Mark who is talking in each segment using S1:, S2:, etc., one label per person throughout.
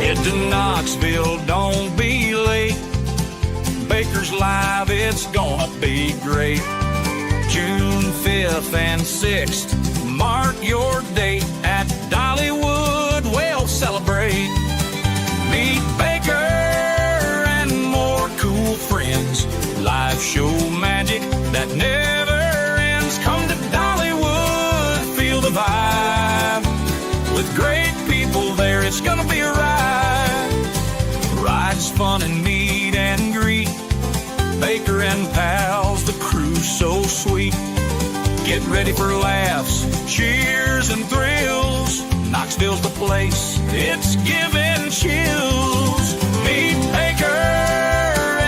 S1: Head to Knoxville, don't be late. Baker's Live, it's gonna be great. June 5th and 6th, mark your date at Dollywood, we'll celebrate. Meet Baker and more cool friends. Live show magic that never ends. Come to Dollywood, feel the vibe. With great people there, it's gonna be a ride. Rides, fun, and meet and greet. Baker and pals, the crew's so sweet. Get ready for laughs, cheers, and thrills. Knoxville's the place, it's giving chills. Meet Baker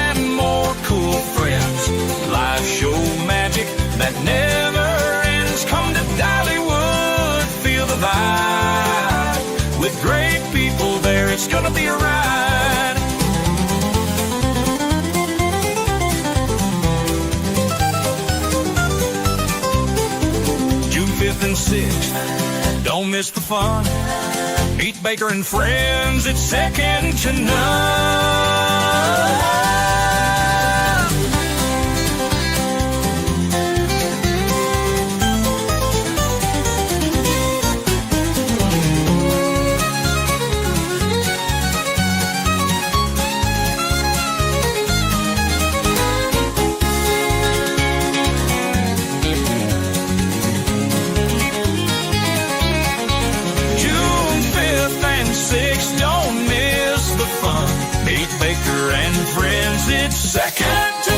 S1: and more cool friends. Live show magic that never ends. Come to Dollywood, feel the vibe. With great people there, it's gonna be a ride. June 5th and 6th, don't miss the fun. Meet Baker and friends, it's second to none. Baker and friends, it's second to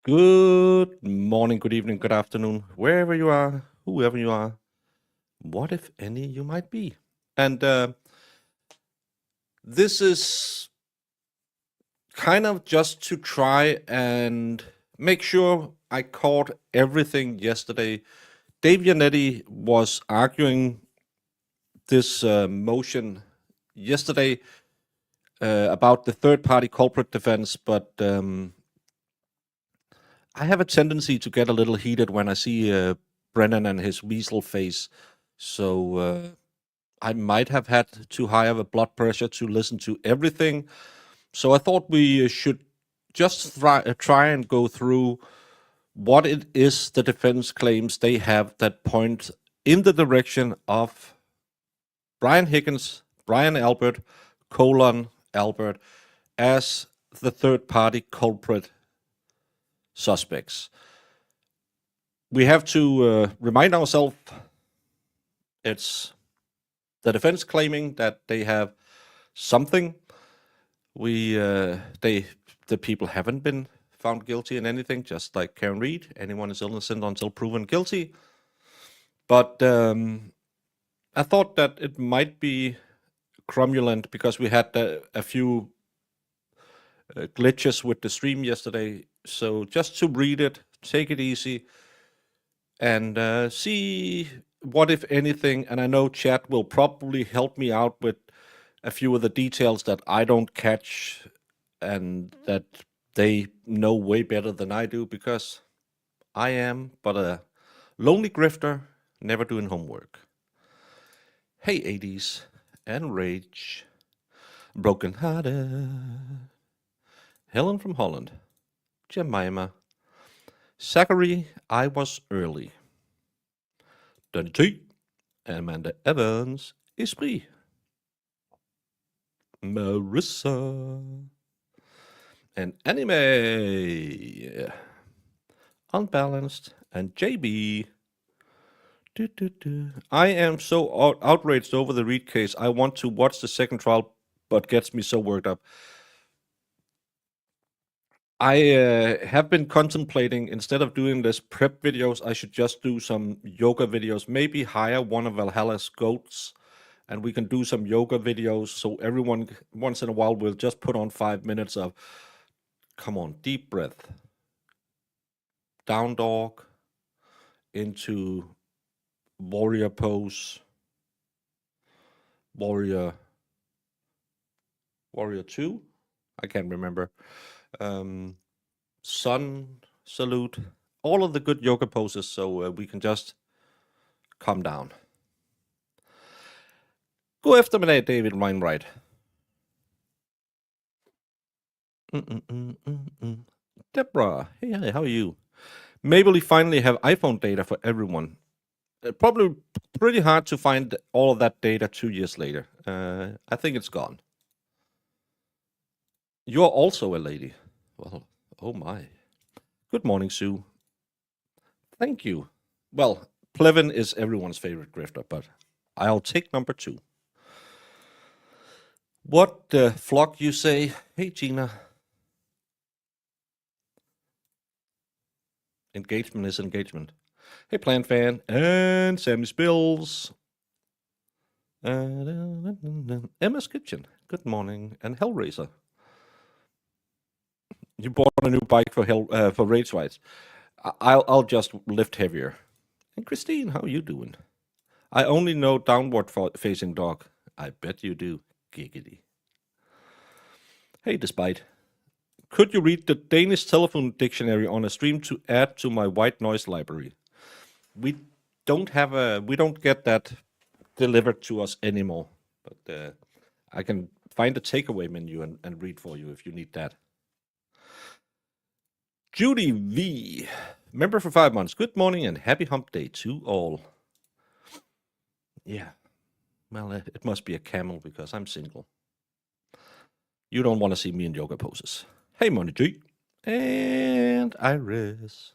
S2: Good morning, good evening, good afternoon, wherever you are, whoever you are, what if any you might be. And this is kind of just to try and make sure I caught everything yesterday. Dave Yannetti was arguing this motion yesterday about the third-party culprit defense, but I have a tendency to get a little heated when I see Brennan and his weasel face. So I might have had too high of a blood pressure to listen to everything. So I thought we should just try and go through what it is the defense claims they have that point in the direction of Brian Higgins, Brian Albert, Colin Albert as the third-party culprit suspects. We have to remind ourselves it's the defense claiming that they have something. The people haven't been found guilty in anything, just like Karen Reed. Anyone is innocent until proven guilty. But I thought that it might be cromulent because we had a few glitches with the stream yesterday. So just to read it, take it easy, and see what, if anything, and I know chat will probably help me out with a few of the details that I don't catch and that they know way better than I do, because I am but a lonely grifter, never doing homework. Hey 80s and rage, broken hearted, Helen from Holland, Jemima, Zachary, I was early, Donny T, Amanda Evans, Esprit, Marissa, and Anime, Unbalanced, and JB. I am so outraged over the Reed case. I want to watch the second trial, but gets me so worked up. I have been contemplating, instead of doing this prep videos, I should just do some yoga videos. Maybe hire one of Valhalla's goats, and we can do some yoga videos. So everyone, once in a while, will just put on 5 minutes of, come on, deep breath, down dog, into warrior pose, warrior 2. I can't remember. Sun salute, all of the good yoga poses, so we can just calm down. God eftermiddag, David Weinwright. Deborah, hey, how are you? Maybe we finally have iPhone data for everyone. Probably pretty hard to find all of that data 2 years later. I think it's gone. You're also a lady. Well, oh my. Good morning, Sue. Thank you. Well, Plevin is everyone's favorite grifter, but I'll take number 2. What the flock you say? Hey, Gina. Engagement is engagement. Hey, Plant Fan and Sammy Spills. Emma's Kitchen. Good morning. And Hellraiser. You bought a new bike for race rides. I'll just lift heavier. And Christine, how are you doing? I only know downward facing dog. I bet you do. Giggity. Hey, Despite. Could you read the Danish telephone dictionary on a stream to add to my white noise library? We don't get that delivered to us anymore. But I can find a takeaway menu and read for you if you need that. Judy V, member for 5 months. Good morning and happy hump day to all. Yeah, well, it must be a camel because I'm single. You don't want to see me in yoga poses. Hey, Money G and Iris.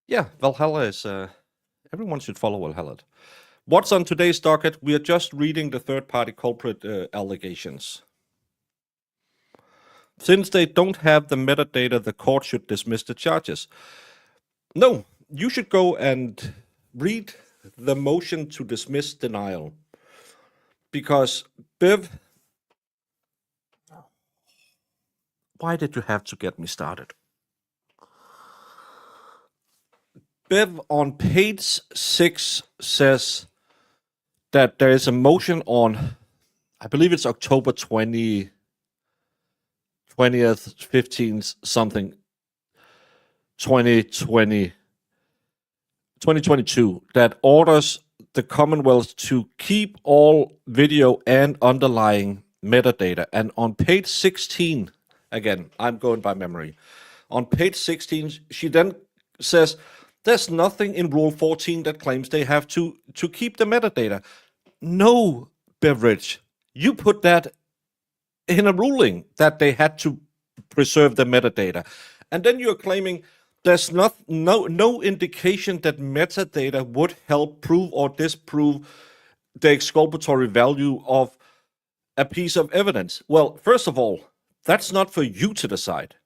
S2: Yeah, Valhalla is. Everyone should follow Valhalla. What's on today's docket? We are just reading the third-party culprit allegations. Since they don't have the metadata, the court should dismiss the charges. No, you should go and read the motion to dismiss denial. Because Bev... Why did you have to get me started? Bev on page 6 says that there is a motion on, I believe it's October 20th, 15th, something, 2022, that orders the Commonwealth to keep all video and underlying metadata. And on page 16, again, I'm going by memory, on page 16, she then says, there's nothing in Rule 14 that claims they have to keep the metadata. No, Beveridge, you put that in a ruling that they had to preserve the metadata. And then you're claiming there's no indication that metadata would help prove or disprove the exculpatory value of a piece of evidence. Well, first of all, that's not for you to decide.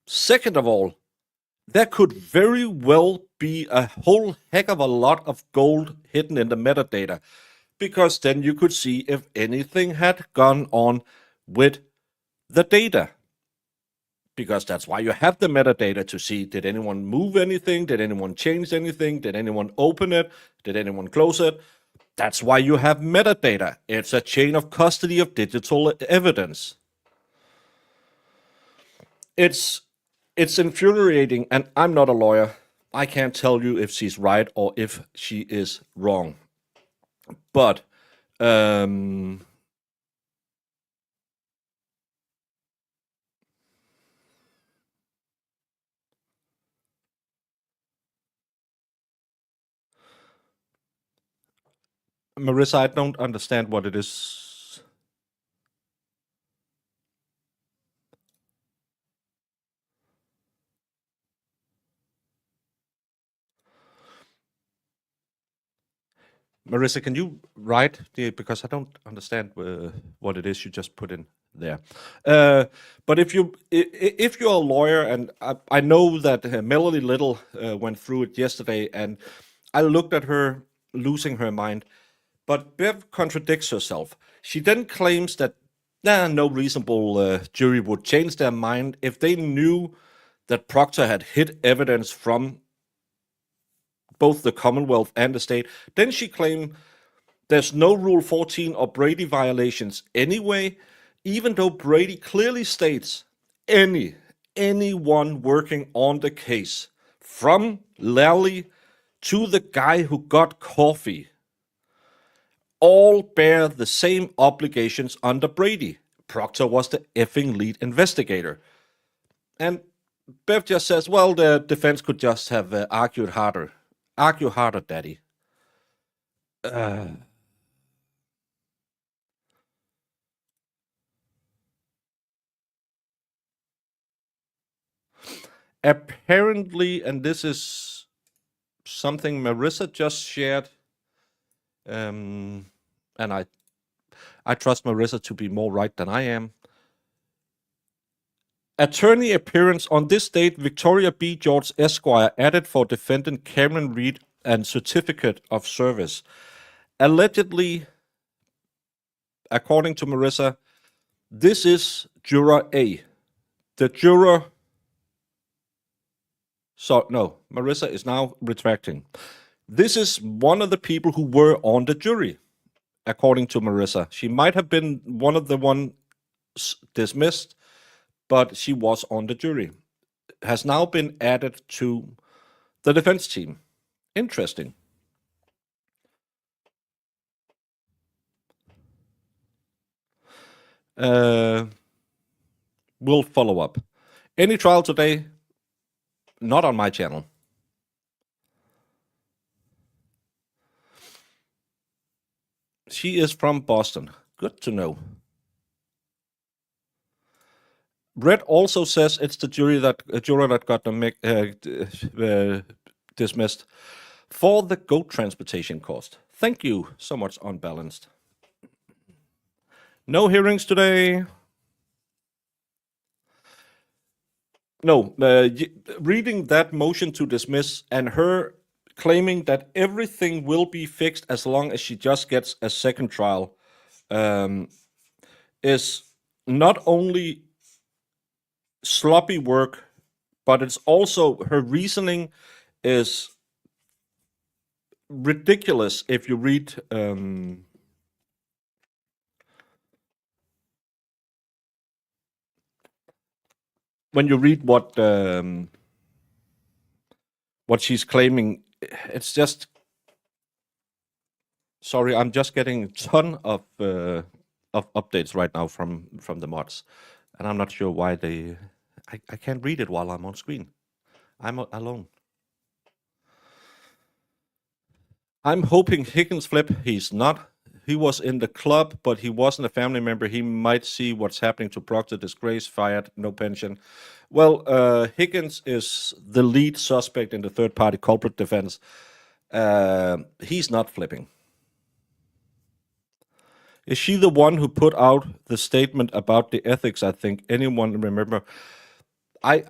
S2: Second of all, there could very well be a whole heck of a lot of gold hidden in the metadata, because then you could see if anything had gone on with the data. Because that's why you have the metadata, to see, did anyone move anything? Did anyone change anything? Did anyone open it? Did anyone close it? That's why you have metadata. It's a chain of custody of digital evidence. It's infuriating, and I'm not a lawyer. I can't tell you if she's right or if she is wrong. But Marissa, I don't understand what it is. Marissa, can you write? Because I don't understand what it is you just put in there. But if you're a lawyer, and I know that Melody Little went through it yesterday, and I looked at her losing her mind. But Bev contradicts herself. She then claims that no reasonable jury would change their mind if they knew that Proctor had hid evidence from both the Commonwealth and the state. Then she claimed there's no Rule 14 or Brady violations anyway, even though Brady clearly states anyone working on the case, from Lally to the guy who got coffee, all bear the same obligations under Brady. Proctor was the effing lead investigator. And Bev just says, well, the defense could just have argued harder. Argue harder, Daddy. Apparently, and this is something Marissa just shared, and I trust Marissa to be more right than I am. Attorney appearance on this date, Victoria B. George Esquire added for defendant Cameron Reed and certificate of service. Allegedly, according to Marissa, this is Juror A. The juror... So, no, Marissa is now retracting. This is one of the people who were on the jury, according to Marissa. She might have been one of the ones dismissed, but she was on the jury. Has now been added to the defense team. Interesting. We'll follow up. Any trial today? Not on my channel. She is from Boston. Good to know. Red also says it's the juror that got dismissed for the goat transportation cost. Thank you so much, Unbalanced. No hearings today. No, reading that motion to dismiss and her claiming that everything will be fixed as long as she just gets a second trial is not only sloppy work, but it's also, her reasoning is ridiculous if you read when you read what she's claiming. It's just, sorry, I'm just getting a ton of updates right now from the mods, and I'm not sure why I can't read it while I'm on screen. I'm alone. I'm hoping Higgins flip. He's not. He was in the club, but he wasn't a family member. He might see what's happening to Proctor. Disgrace, fired, no pension. Well, Higgins is the lead suspect in the third-party culprit defense. He's not flipping. Is she the one who put out the statement about the ethics? I think anyone remember? I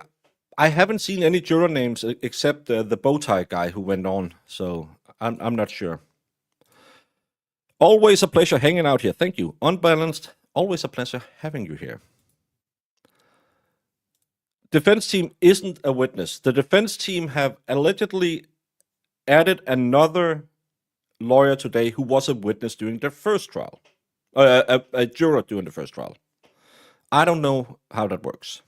S2: haven't seen any juror names except the bow tie guy who went on, so I'm not sure. Always a pleasure hanging out here. Thank you. Unbalanced, always a pleasure having you here. Defense team isn't a witness. The defense team have allegedly added another lawyer today who was a witness during their first trial. A juror during the first trial. I don't know how that works.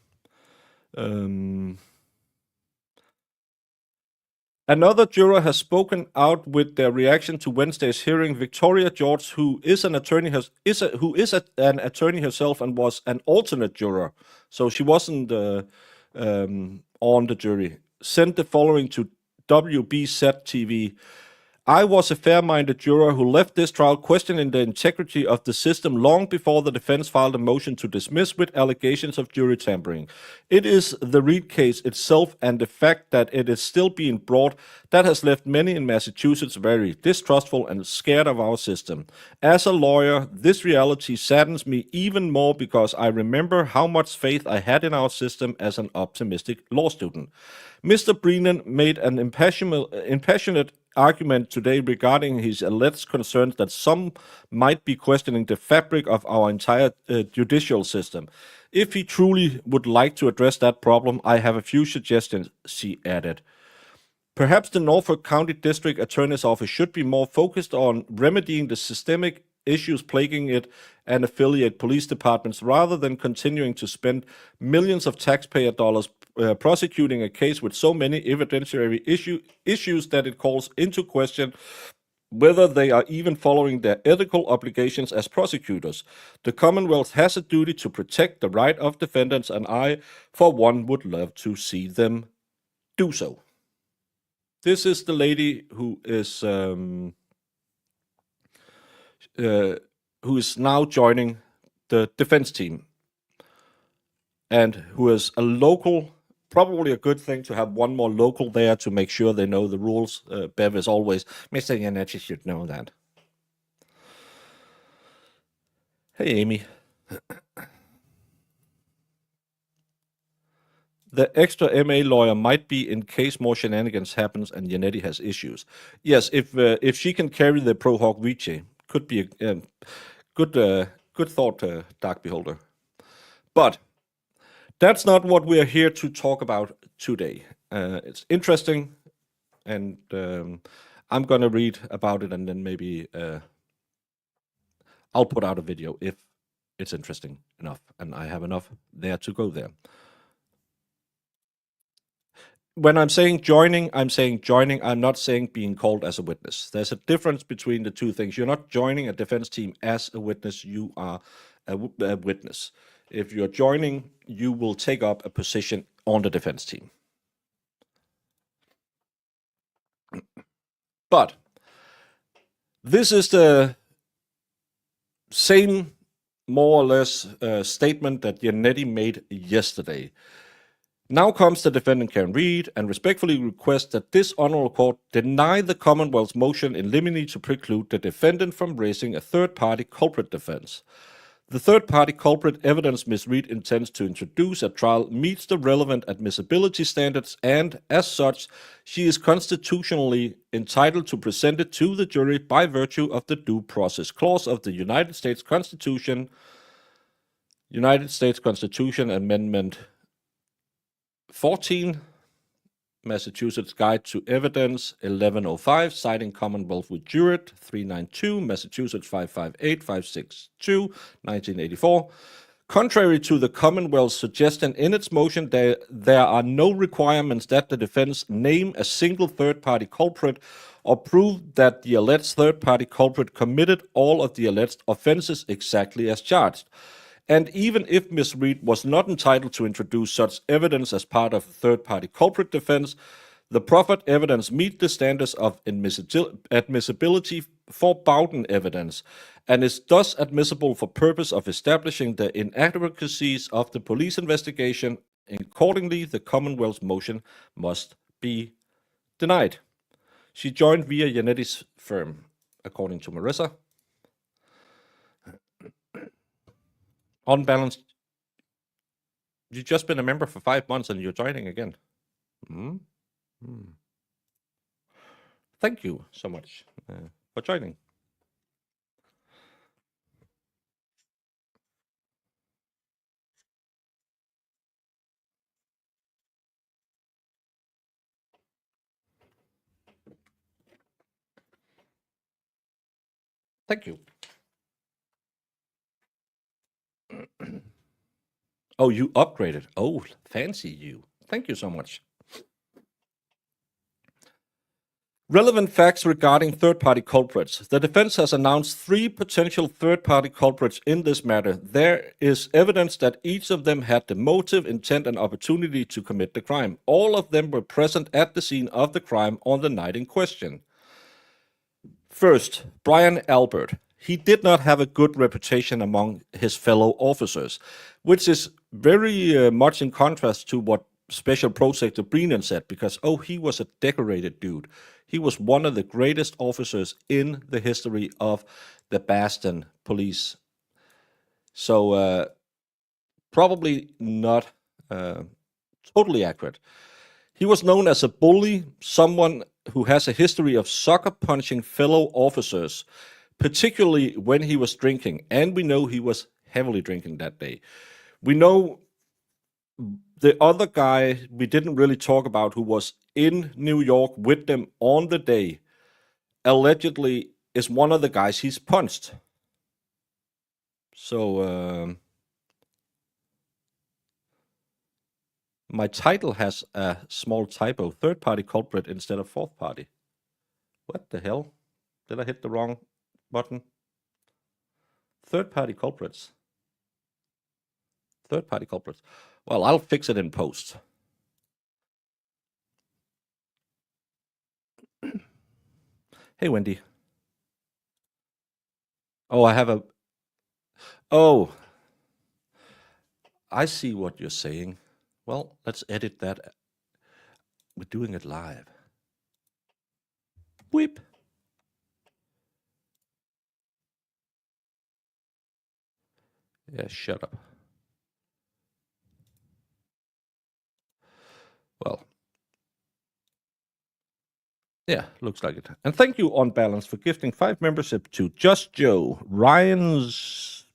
S2: Another juror has spoken out with their reaction to Wednesday's hearing. Victoria George, who is an attorney, an attorney herself and was an alternate juror, so she wasn't on the jury, sent the following to WBZ TV. I was a fair-minded juror who left this trial questioning the integrity of the system long before the defense filed a motion to dismiss with allegations of jury tampering. It is the Reed case itself and the fact that it is still being brought that has left many in Massachusetts very distrustful and scared of our system. As a lawyer, this reality saddens me even more because I remember how much faith I had in our system as an optimistic law student. Mr. Brennan made an impassionate argument today regarding his alleged concerns that some might be questioning the fabric of our entire judicial system. If he truly would like to address that problem, I have a few suggestions, she added. Perhaps the Norfolk County District Attorney's Office should be more focused on remedying the systemic issues plaguing it and affiliate police departments rather than continuing to spend millions of taxpayer dollars prosecuting a case with so many evidentiary issues that it calls into question whether they are even following their ethical obligations as prosecutors. The Commonwealth has a duty to protect the right of defendants, and I, for one, would love to see them do so. This is the lady who is now joining the defense team, and who is a local. Probably a good thing to have one more local there to make sure they know the rules. Bev is always, Mr. Yannetti should know that. Hey, Amy. The extra MA lawyer might be in case more shenanigans happens and Yannetti has issues. Yes, if she can carry the Pro Hoc Vice, could be a good thought, Dark Beholder. But that's not what we are here to talk about today. It's interesting, and I'm going to read about it, and then maybe I'll put out a video if it's interesting enough, and I have enough there to go there. When I'm saying joining, I'm not saying being called as a witness. There's a difference between the two things. You're not joining a defense team as a witness, you are a witness. If you're joining, you will take up a position on the defense team. But this is the same, more or less, statement that Yannetti made yesterday. Now comes the defendant Karen Reed and respectfully requests that this honorable court deny the Commonwealth's motion in limine to preclude the defendant from raising a third-party culprit defense. The third-party culprit evidence Ms. Reed intends to introduce at trial meets the relevant admissibility standards, and, as such, she is constitutionally entitled to present it to the jury by virtue of the Due Process Clause of the United States Constitution Amendment 14, Massachusetts Guide to Evidence 1105, citing Commonwealth v. Juror 392, Massachusetts 558, 562, 1984. Contrary to the Commonwealth's suggestion in its motion, there are no requirements that the defense name a single third-party culprit or prove that the alleged third-party culprit committed all of the alleged offenses exactly as charged. And even if Ms. Reed was not entitled to introduce such evidence as part of a third-party culprit defense, the proffered evidence meet the standards of admissibility for Bowden evidence, and is thus admissible for purpose of establishing the inadequacies of the police investigation. Accordingly, the Commonwealth's motion must be denied. She joined via Yannetti's firm, according to Marissa. Unbalanced. You've just been a member for 5 months and you're joining again. Thank you so much for joining. Thank you. Oh, you upgraded. Oh, fancy you. Thank you so much. Relevant facts regarding third-party culprits. The defense has announced 3 potential third-party culprits in this matter. There is evidence that each of them had the motive, intent, and opportunity to commit the crime. All of them were present at the scene of the crime on the night in question. First, Brian Albert. He did not have a good reputation among his fellow officers, which is very much in contrast to what Special Prosecutor Brennan said, because, he was a decorated dude. He was one of the greatest officers in the history of the Boston police. So, probably not totally accurate. He was known as a bully, someone who has a history of sucker punching fellow officers, particularly when he was drinking. And we know he was heavily drinking that day. We know the other guy we didn't really talk about, who was in New York with them on the day, allegedly is one of the guys he's punched. So my title has a small typo: third party culprit instead of fourth party. What the hell? Did I hit the wrong button? Third party culprits. Third party culprits. Well, I'll fix it in post. Hey, Wendy. Oh, I have a. Oh, I see what you're saying. Well, let's edit that. We're doing it live. Whip. Yeah, shut up. Well, yeah, looks like it. And thank you, On Balance, for gifting 5 membership to Just Joe, Ryan's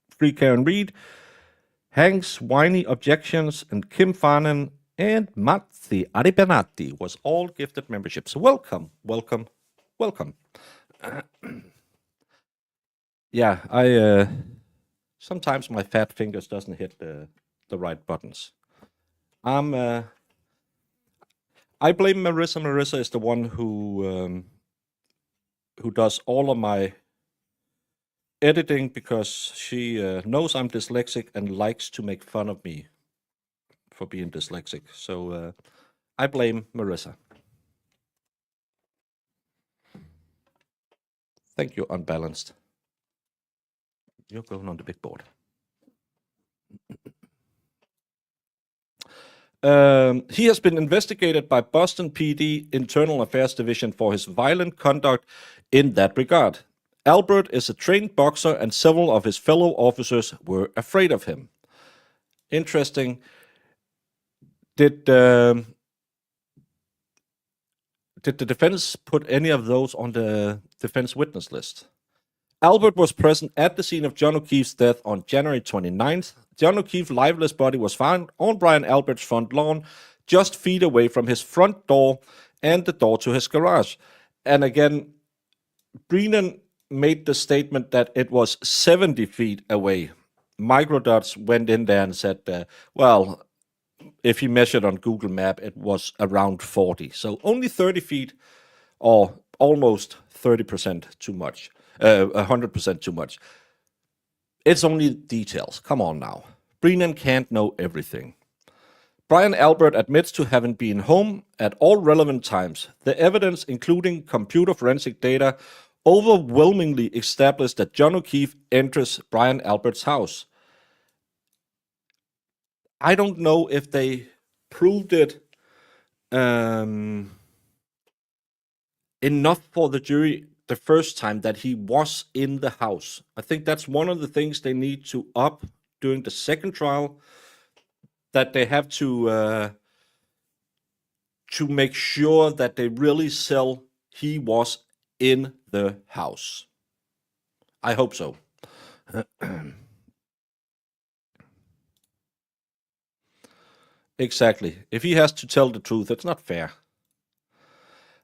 S2: Free Karen Reed, Hank's Whiny Objections, and Kim Farnan, and Mazzi Aribenati was all gifted memberships. Welcome, welcome, welcome. Yeah, I sometimes my fat fingers doesn't hit the right buttons. I blame Marissa. Marissa is the one who does all of my editing because she knows I'm dyslexic and likes to make fun of me for being dyslexic. So I blame Marissa. Thank you, Unbalanced. You're going on the big board. He has been investigated by Boston PD Internal Affairs Division for his violent conduct in that regard. Albert is a trained boxer, and several of his fellow officers were afraid of him. Interesting. Did the defense put any of those on the defense witness list? Albert was present at the scene of John O'Keefe's death on January 29th. John O'Keefe's lifeless body was found on Brian Albert's front lawn, just feet away from his front door and the door to his garage. And again, Brennan made the statement that it was 70 feet away. Microdots went in there and said, well, if he measured on Google Map, it was around 40. So only 30 feet, or almost 30% too much. 100% too much. It's only details. Come on now. Brennan can't know everything. Brian Albert admits to having been home at all relevant times. The evidence, including computer forensic data, overwhelmingly established that John O'Keefe enters Brian Albert's house. I don't know if they proved it enough for the jury the first time that he was in the house. I think that's one of the things they need to up during the second trial, that they have to make sure that they really sell he was in the house. I hope so. Exactly. If he has to tell the truth, it's not fair.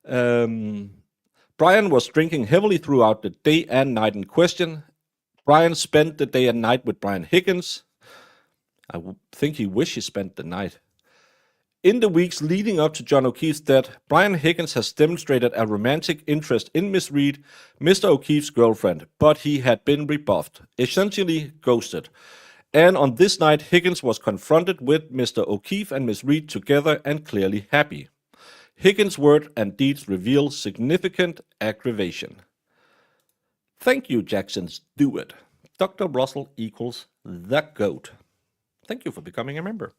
S2: Brian was drinking heavily throughout the day and night in question. Brian spent the day and night with Brian Higgins. I think he wished he spent the night. In the weeks leading up to John O'Keefe's death, Brian Higgins has demonstrated a romantic interest in Miss Reed, Mr. O'Keefe's girlfriend, but he had been rebuffed, essentially ghosted. And on this night, Higgins was confronted with Mr. O'Keefe and Miss Reed together and clearly happy. Higgins' word and deeds reveal significant aggravation. Thank you, Jackson's Do It. Dr. Russell equals the GOAT. Thank you for becoming a member.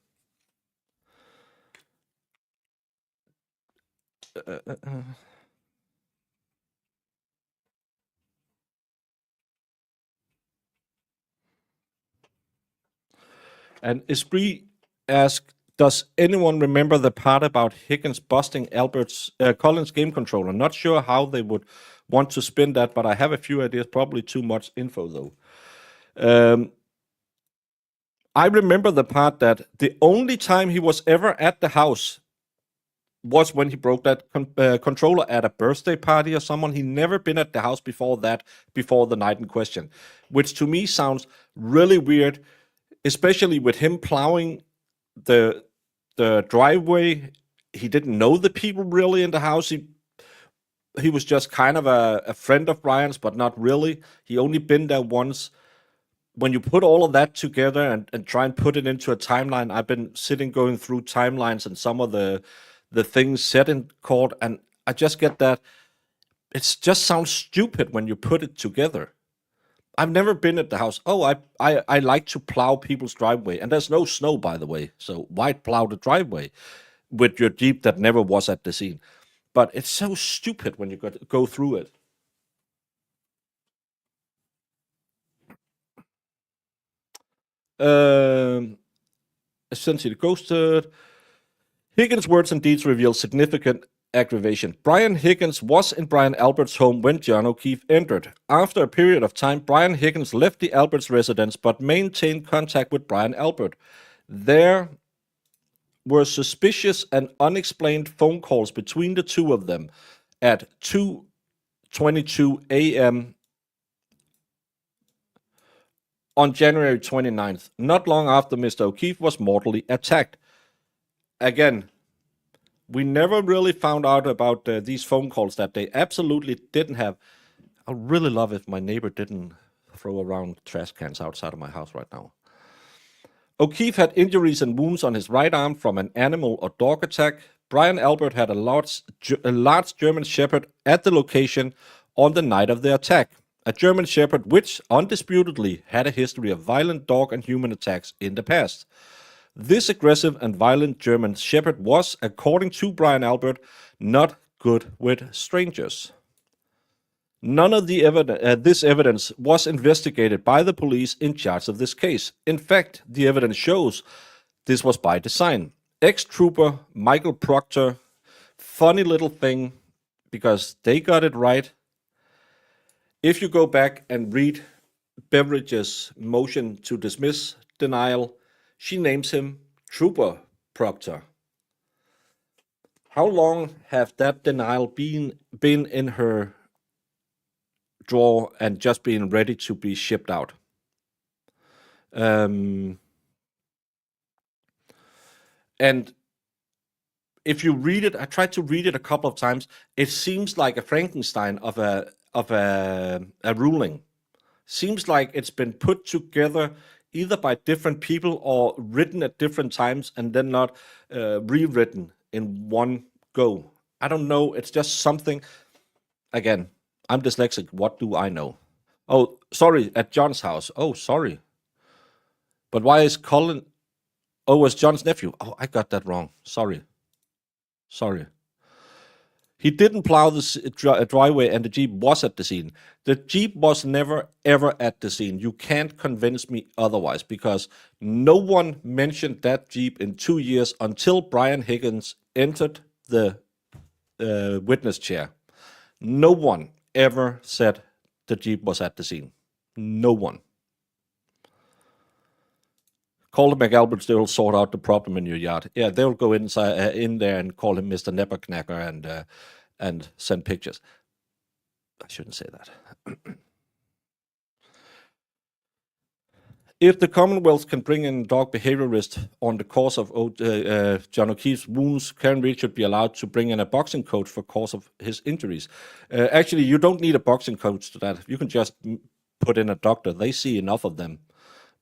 S2: And Esprit asked, Does anyone remember the part about Higgins busting Colin's game controller? Not sure how they would want to spin that, but I have a few ideas. Probably too much info, though. I remember the part that the only time he was ever at the house was when he broke that controller at a birthday party or someone. He never been at the house before that, before the night in question, which to me sounds really weird, especially with him plowing the driveway. He didn't know the people really in the house. He was just kind of a friend of Brian's, but not really. He only been there once. When you put all of that together and try and put it into a timeline, I've been sitting going through timelines and some of the things said in court, and I just get that it just sounds stupid when you put it together. I've never been at the house. Oh, I like to plow people's driveway, and there's no snow, by the way, so why plow the driveway with your Jeep that never was at the scene? But it's so stupid when you go through it. Essentially ghosted. Higgins' words and deeds reveal significant aggravation. Brian Higgins was in Brian Albert's home when John O'Keefe entered. After a period of time, Brian Higgins left the Alberts' residence but maintained contact with Brian Albert. There were suspicious and unexplained phone calls between the two of them at 2:22 a.m. on January 29th, not long after Mr. O'Keefe was mortally attacked. Again, we never really found out about these phone calls that they absolutely didn't have. I really love if my neighbor didn't throw around trash cans outside of my house right now. O'Keefe had injuries and wounds on his right arm from an animal or dog attack. Brian Albert had a large German Shepherd at the location on the night of the attack. A German Shepherd which, undisputedly, had a history of violent dog and human attacks in the past. This aggressive and violent German Shepherd was, according to Brian Albert, not good with strangers. None of this evidence was investigated by the police in charge of this case. In fact, the evidence shows this was by design. Ex-trooper Michael Proctor, funny little thing, because they got it right. If you go back and read Beveridge's motion to dismiss denial, she names him Trooper Proctor. How long have that denial been in her drawer and just being ready to be shipped out? And if you read it, I tried to read it a couple of times. It seems like a Frankenstein of a ruling. Seems like it's been put together either by different people or written at different times and then not rewritten in one go. I don't know. It's just something. Again, I'm dyslexic. What do I know? Oh, sorry, at John's house. Oh, sorry. But why is Colin? Oh, it was John's nephew. Oh, I got that wrong. Sorry. He didn't plow the driveway and the Jeep was at the scene. The Jeep was never, ever at the scene. You can't convince me otherwise because no one mentioned that Jeep in 2 years until Brian Higgins entered the witness chair. No one ever said the Jeep was at the scene. No one. Colin McAlbert still sort out the problem in your yard. Yeah, they'll go inside in there and call him Mr. Nepperknacker and send pictures. I shouldn't say that. If the Commonwealth can bring in dog behaviorist on the cause of John O'Keefe's wounds, Karen Reed should be allowed to bring in a boxing coach for cause of his injuries. Actually, you don't need a boxing coach to that. You can just put in a doctor. They see enough of them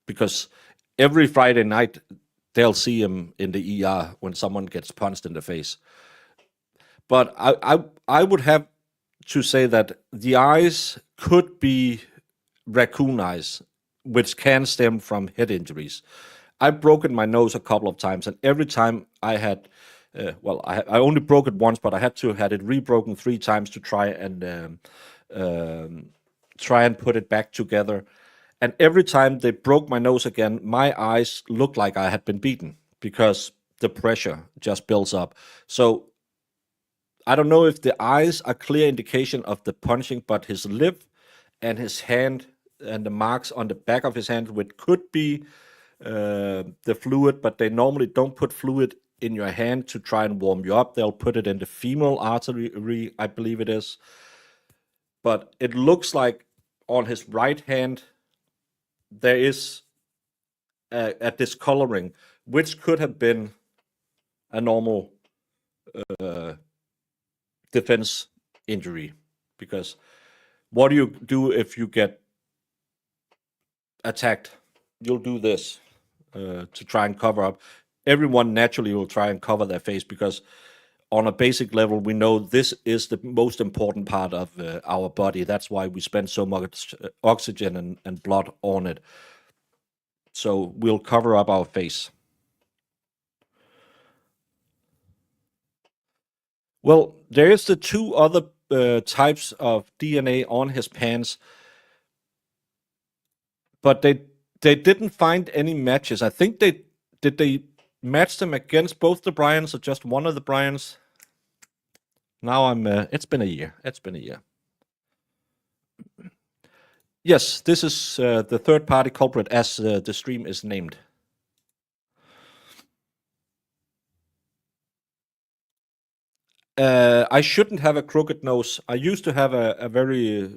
S2: because every Friday night they'll see him in the ER when someone gets punched in the face. But I would have to say that the eyes could be raccoon eyes, which can stem from head injuries. I've broken my nose a couple of times, and every time I had, I only broke it once, but I had to had it rebroken 3 times to try and put it back together. And every time they broke my nose again, my eyes looked like I had been beaten because the pressure just builds up. So I don't know if the eyes are clear indication of the punching, but his lip and his hand and the marks on the back of his hand, which could be the fluid, but they normally don't put fluid in your hand to try and warm you up. They'll put it in the femoral artery, I believe it is. But it looks like on his right hand there is a discoloring, which could have been a normal defense injury. Because what do you do if you get attacked? You'll do this to try and cover up. Everyone naturally will try and cover their face because on a basic level, we know this is the most important part of our body. That's why we spend so much oxygen and blood on it. So we'll cover up our face. Well, there is the two other types of DNA on his pants, but they didn't find any matches. I think they match them against both the Bryans or just one of the Bryans. Now it's been a year. It's been a year. Yes, this is the third-party culprit, as the stream is named. I shouldn't have a crooked nose. I used to have a very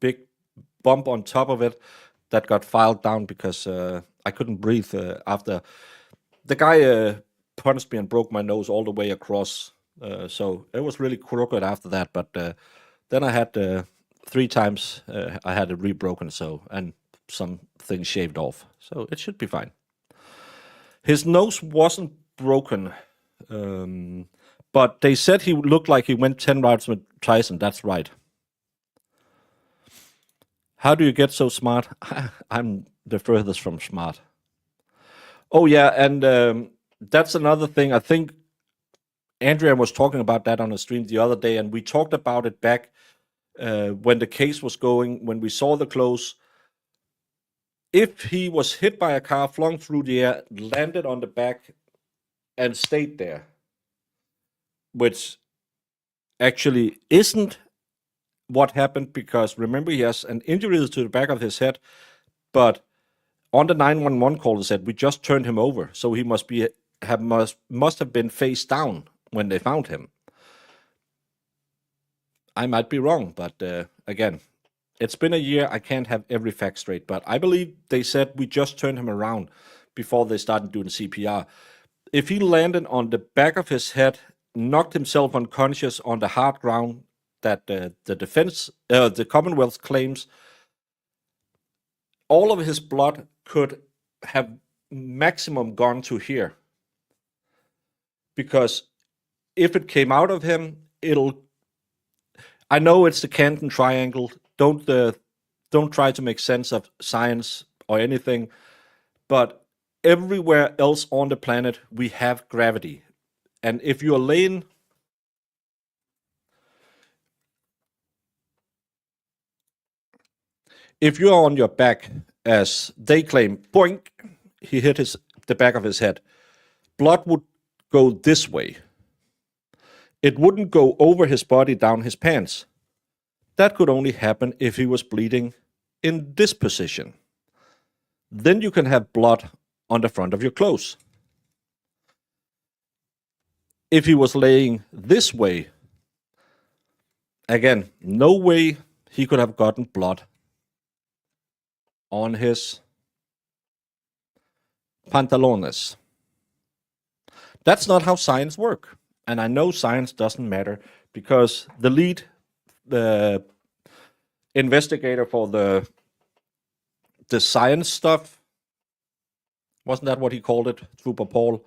S2: big bump on top of it that got filed down because I couldn't breathe after. The guy punched me and broke my nose all the way across. So it was really crooked after that. But then I had 3 times I had it rebroken, and some things shaved off. So it should be fine. His nose wasn't broken. But they said he looked like he went 10 rounds with Tyson. That's right. How do you get so smart? I'm the furthest from smart. Oh, yeah, and that's another thing. I think Andrea was talking about that on the stream the other day, and we talked about it back when the case was going, when we saw the close. If he was hit by a car, flung through the air, landed on the back, and stayed there, which actually isn't what happened, because remember, he has an injury to the back of his head, but on the 911 call, they said we just turned him over, so he must have been face down when they found him. I might be wrong, but again, it's been a year. I can't have every fact straight, but I believe they said we just turned him around before they started doing CPR. If he landed on the back of his head, knocked himself unconscious on the hard ground that the Commonwealth claims, all of his blood could have maximum gone to here. Because if it came out of him, I know it's the Canton Triangle. Don't try to make sense of science or anything, but everywhere else on the planet we have gravity. And if you're laying on your back, as they claim, boink, he hit the back of his head, blood would go this way. It wouldn't go over his body down his pants. That could only happen if he was bleeding in this position. Then you can have blood on the front of your clothes. If he was laying this way, again, no way he could have gotten blood on his pantalones. That's not how science works. And I know science doesn't matter, because the lead investigator for the science stuff, wasn't that what he called it, Trooper Paul,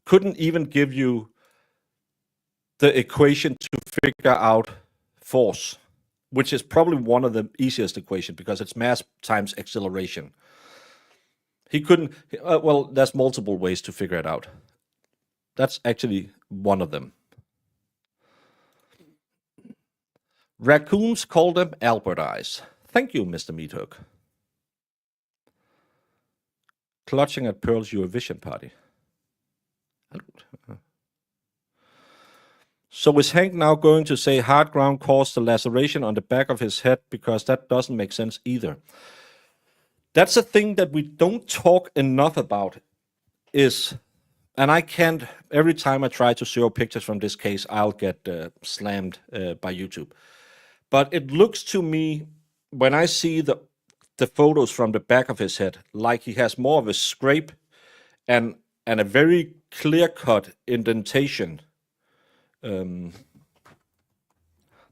S2: couldn't even give you the equation to figure out force, which is probably one of the easiest equations because it's mass times acceleration. He couldn't, well, there's multiple ways to figure it out. That's actually one of them. Raccoons call them Albert eyes. Thank you, Mr. Meathook. Clutching at Pearl's Eurovision party. So is Hank now going to say hard ground caused the laceration on the back of his head? Because that doesn't make sense either. That's a thing that we don't talk enough about is, and I can't, every time I try to show pictures from this case, I'll get slammed by YouTube. But it looks to me, when I see the photos from the back of his head, like he has more of a scrape and a very clear-cut indentation.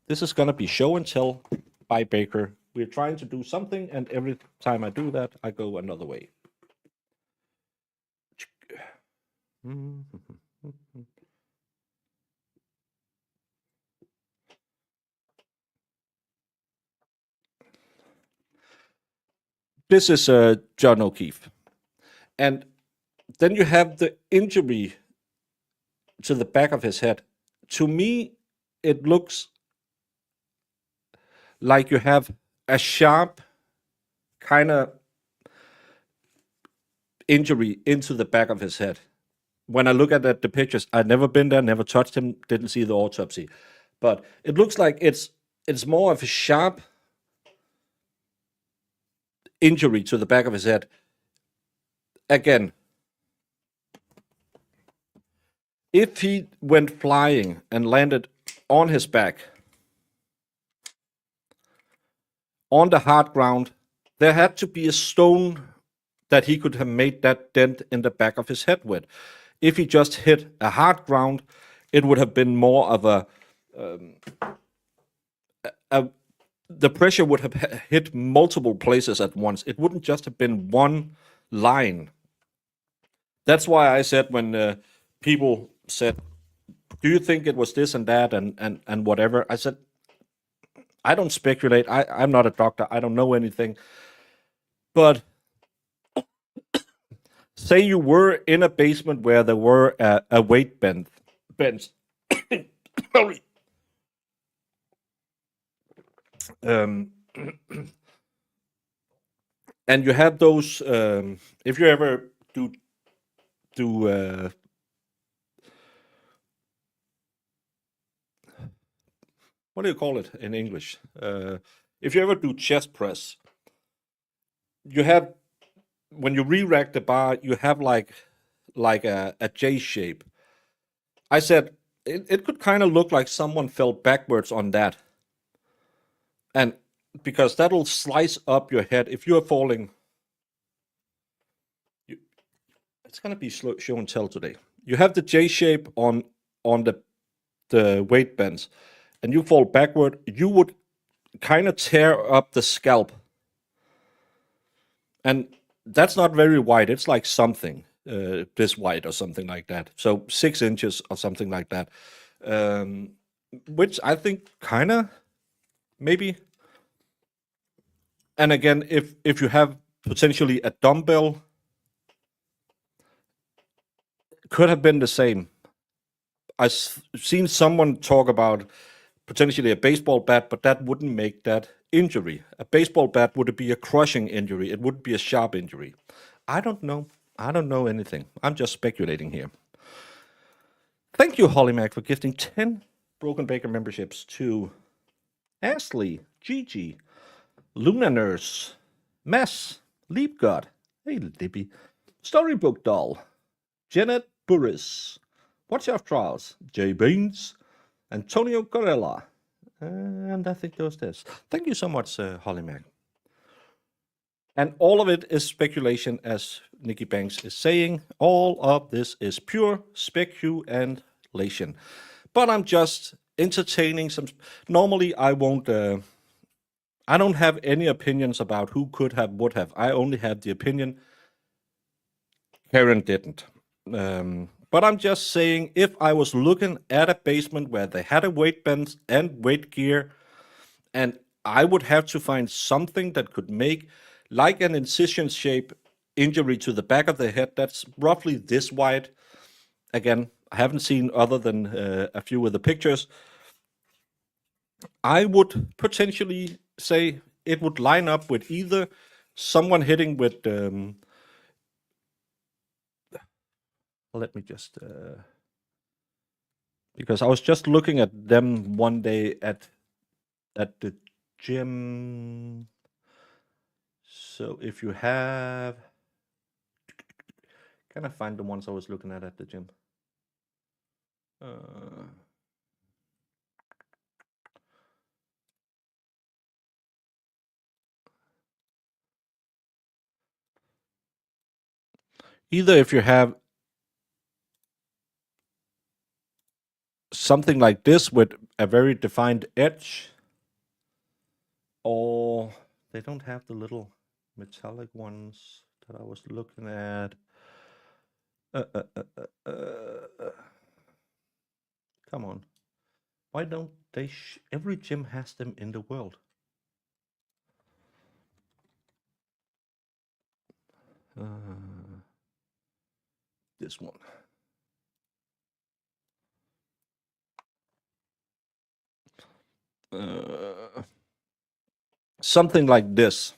S2: This is going to be show and tell by Baker. We're trying to do something, and every time I do that, I go another way. This is John O'Keefe. And then you have the injury to the back of his head. To me, it looks like you have a sharp kind of injury into the back of his head. When I look at the pictures, I've never been there, never touched him, didn't see the autopsy. But it looks like it's more of a sharp injury to the back of his head. Again, if he went flying and landed on his back, on the hard ground, there had to be a stone that he could have made that dent in the back of his head with. If he just hit a hard ground, it would have been more of the pressure would have hit multiple places at once. It wouldn't just have been one line. That's why I said when people said, do you think it was this and that and whatever? I said, I don't speculate. I'm not a doctor. I don't know anything. But say you were in a basement where there were a weight bench. Sorry. And you have those, if you ever do what do you call it in English? If you ever do chest press, you have, when you re-rack the bar, you have like a J shape. I said it could kind of look like someone fell backwards on that. And because that'll slice up your head. If you're falling, it's going to be show and tell today. You have the J shape on the weight bench, and you fall backward, you would kind of tear up the scalp. And that's not very wide. It's like something this wide or something like that. So 6 inches or something like that. Which I think kind of maybe. And again, if you have potentially a dumbbell, could have been the same. I've seen someone talk about potentially a baseball bat, but that wouldn't make that injury. A baseball bat would be a crushing injury. It wouldn't be a sharp injury. I don't know. I don't know anything. I'm just speculating here. Thank you, Holly Mac, for gifting 10 Broken Baker memberships to Ashley, Gigi, Luna Nurse, Mess, Leap God, hey Libby, Storybook Doll, Janet Burris, Watch Out Trials, Jay Baines, Antonio Corella, and I think those this. Thank you so much, Holly Mac. And all of it is speculation, as Nikki Banks is saying. All of this is pure speculation. But I'm just entertaining some. Normally, I won't. I don't have any opinions about who could have, would have. I only have the opinion Karen didn't. But I'm just saying, if I was looking at a basement where they had a weight bench and weight gear, and I would have to find something that could make like an incision shape injury to the back of the head that's roughly this wide. Again, I haven't seen other than a few of the pictures. I would potentially say it would line up with either someone hitting with let me just because I was just looking at them one day at the gym. So if you have, can I find the ones I was looking at the gym? Either if you have something like this with a very defined edge, or they don't have the little metallic ones that I was looking at. Come on. Why don't they? Every gym has them in the world. This one. Something like this.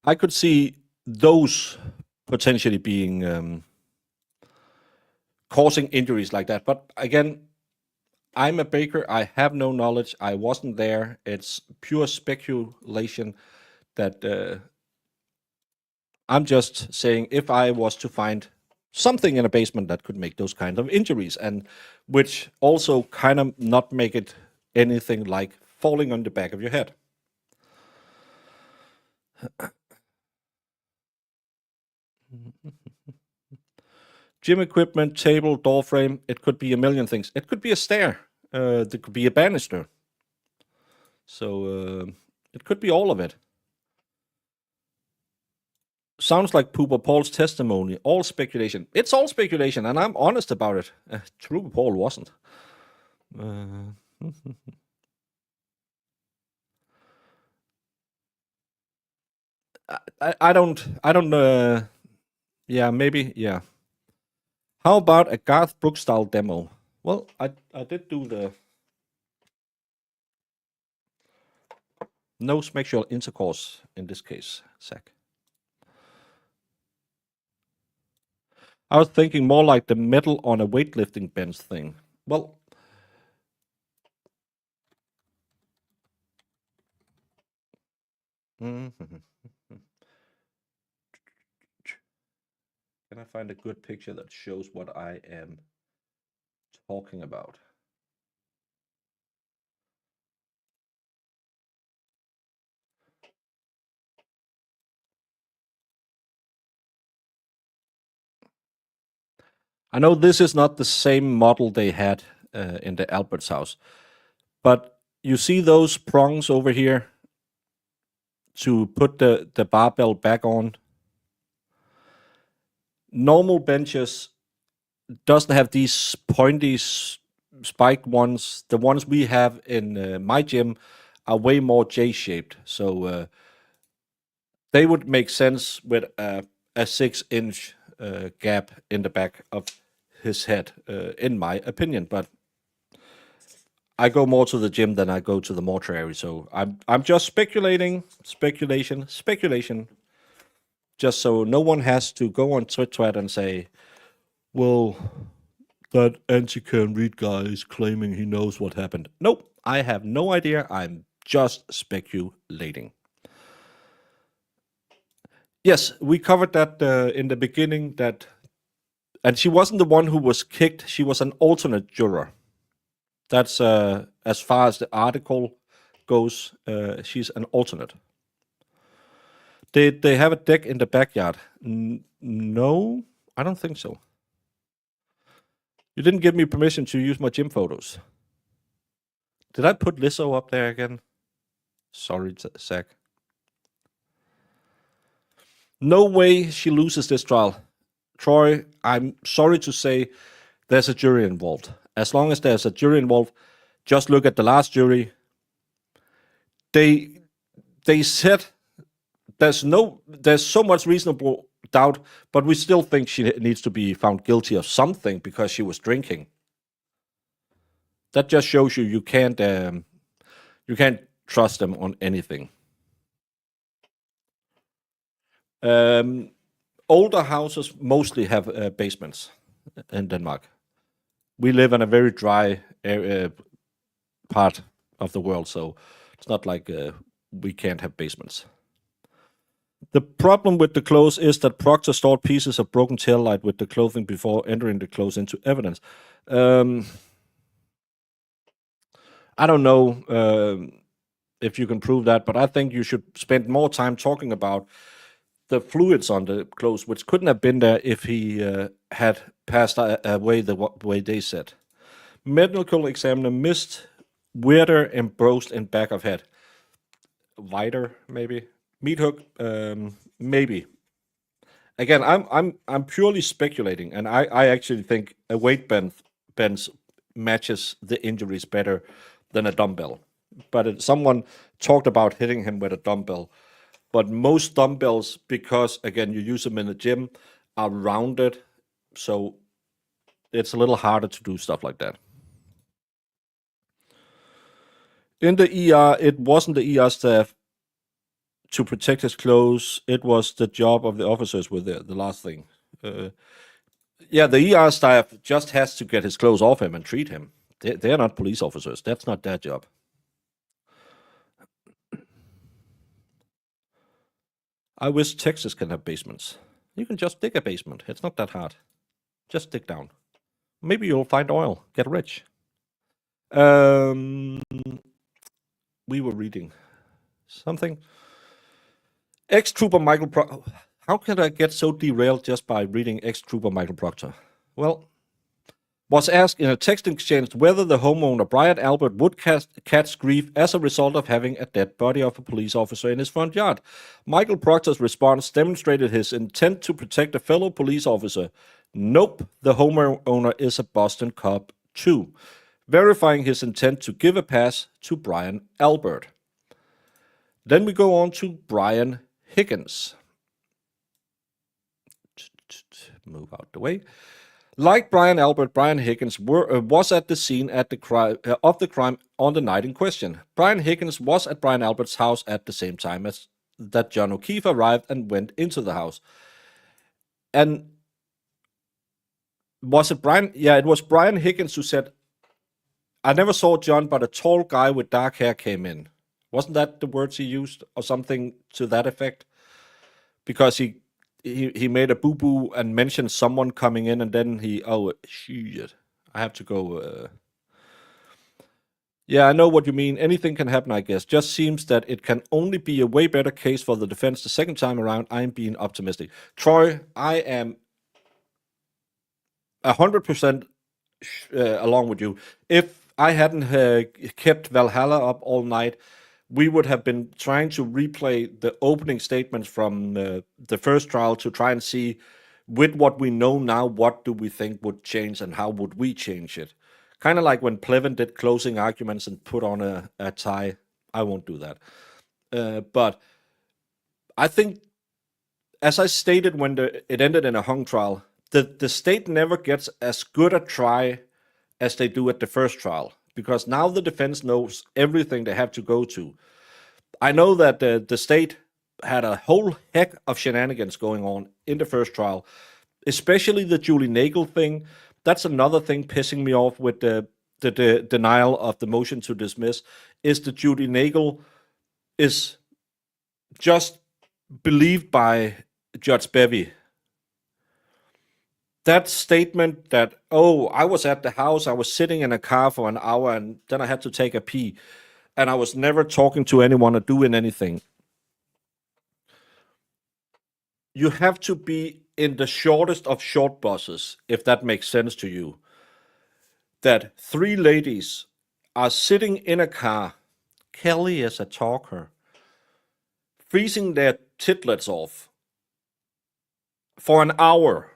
S2: I could see those potentially being causing injuries like that. But again, I'm a baker. I have no knowledge. I wasn't there. It's pure speculation that I'm just saying if I was to find something in a basement that could make those kind of injuries, and which also kind of not make it anything like falling on the back of your head. Gym equipment, table, door frame. It could be a million things. It could be a stair. There could be a banister. So it could be all of it. Sounds like Pooper Paul's testimony. All speculation. It's all speculation, and I'm honest about it. Pooper Paul wasn't. I don't. Yeah, maybe. Yeah. How about a Garth Brooks style demo? Well, I did do the no sexual intercourse in this case, Zach. I was thinking more like the metal on a weightlifting bench thing. Well, can I find a good picture that shows what I am talking about? I know this is not the same model they had in the Albert's house, but you see those prongs over here to put the barbell back on. Normal benches doesn't have these pointy spiked ones. The ones we have in my gym are way more J-shaped, so they would make sense with a 6-inch gap in the back of his head, in my opinion. But I go more to the gym than I go to the mortuary, so I'm just speculation, just so no one has to go on Twitter and say, well, that anti-can read guy is claiming he knows what happened. Nope, I have no idea. I'm just speculating. Yes, we covered that in the beginning, and she wasn't the one who was kicked. She was an alternate juror. That's as far as the article goes. She's an alternate. Did they have a deck in the backyard? No, I don't think so. You didn't give me permission to use my gym photos. Did I put Lizzo up there again? Sorry, Zach. No way she loses this trial. Troy, I'm sorry to say there's a jury involved. As long as there's a jury involved, just look at the last jury. They said there's so much reasonable doubt, but we still think she needs to be found guilty of something because she was drinking. That just shows you can't trust them on anything. older houses mostly have basements in Denmark. We live in a very dry area, part of the world, so it's not like we can't have basements. The problem with the clothes is that Proctor stored pieces of broken taillight with the clothing before entering the clothes into evidence. I don't know if you can prove that, but I think you should spend more time talking about the fluids on the clothes, which couldn't have been there if he had passed away the way they said. Medical examiner missed weirder embossed in back of head. Wider, maybe. Meat hook, maybe. Again, I'm purely speculating, and I actually think a weight bench matches the injuries better than a dumbbell. But someone talked about hitting him with a dumbbell. But most dumbbells, because again you use them in the gym, are rounded, so it's a little harder to do stuff like that. In the ER, it wasn't the ER staff to protect his clothes. It was the job of the officers with the last thing. Yeah, the ER staff just has to get his clothes off him and treat him. They're not police officers. That's not their job. I wish Texas can have basements. You can just dig a basement. It's not that hard. Just dig down. Maybe you'll find oil. Get rich. We were reading something. Ex-Trooper Michael Proctor. How can I get so derailed just by reading ex-Trooper Michael Proctor? Well, was asked in a text exchange whether the homeowner Brian Albert would catch grief as a result of having a dead body of a police officer in his front yard. Michael Proctor's response demonstrated his intent to protect a fellow police officer. Nope, the homeowner is a Boston cop too, verifying his intent to give a pass to Brian Albert. Then we go on to Brian Higgins. Move out the way. Like Brian Albert, Brian Higgins was at the scene of the crime on the night in question. Brian Higgins was at Brian Albert's house at the same time as that John O'Keefe arrived and went into the house. And was it Brian? Yeah, it was Brian Higgins who said, "I never saw John, but a tall guy with dark hair came in." Wasn't that the words he used or something to that effect? Because he made a boo-boo and mentioned someone coming in, and then shit, I have to go. Yeah, I know what you mean. Anything can happen, I guess. Just seems that it can only be a way better case for the defense the second time around. I'm being optimistic. Troy, I am 100% along with you. If I hadn't kept Valhalla up all night, we would have been trying to replay the opening statements from the first trial to try and see, with what we know now, what do we think would change and how would we change it? Kind of like when Plevin did closing arguments and put on a tie. I won't do that. But I think, as I stated when it ended in a hung trial, the state never gets as good a try as they do at the first trial, because now the defense knows everything they have to go to. I know that the state had a whole heck of shenanigans going on in the first trial, especially the Julie Nagel thing. That's another thing pissing me off with the denial of the motion to dismiss, is that Julie Nagel is just believed by Judge Bevy. That statement that, I was at the house, I was sitting in a car for an hour, and then I had to take a pee, and I was never talking to anyone or doing anything. You have to be in the shortest of short buses, if that makes sense to you, that three ladies are sitting in a car, Kelly is a talker, freezing their titlets off for an hour,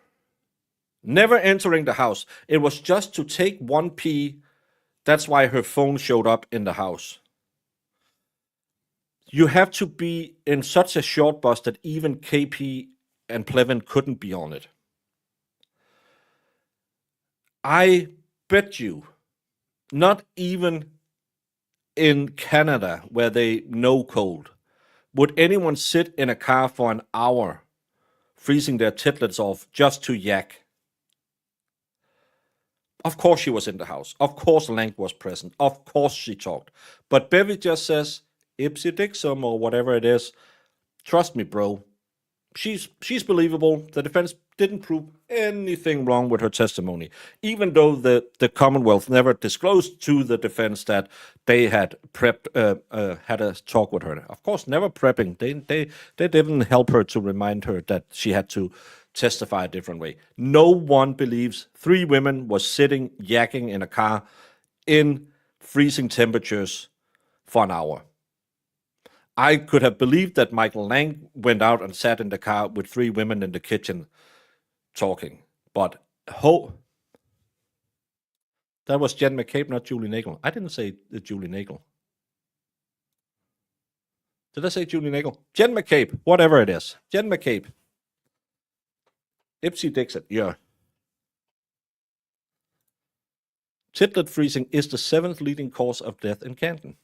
S2: never entering the house. It was just to take one pee. That's why her phone showed up in the house. You have to be in such a short bus that even KP and Plevin couldn't be on it. I bet you, not even in Canada, where they know cold, would anyone sit in a car for an hour freezing their titlets off just to yak. Of course she was in the house. Of course Lang was present. Of course she talked. But Bevy just says, Ipsy Dixum or whatever it is. Trust me, bro. She's believable. The defense didn't prove anything wrong with her testimony, even though the Commonwealth never disclosed to the defense that they had had a talk with her. Of course, never prepping. They didn't help her to remind her that she had to testify a different way. No one believes 3 women was sitting yakking in a car in freezing temperatures for an hour. I could have believed that Michael Lang went out and sat in the car with 3 women in the kitchen talking. But that was Jen McCabe, not Julie Nagel. I didn't say Julie Nagel. Did I say Julie Nagel? Jen McCabe, whatever it is. Jen McCabe. Ipsy Dixit, yeah. Titlet freezing is the 7th leading cause of death in Canton.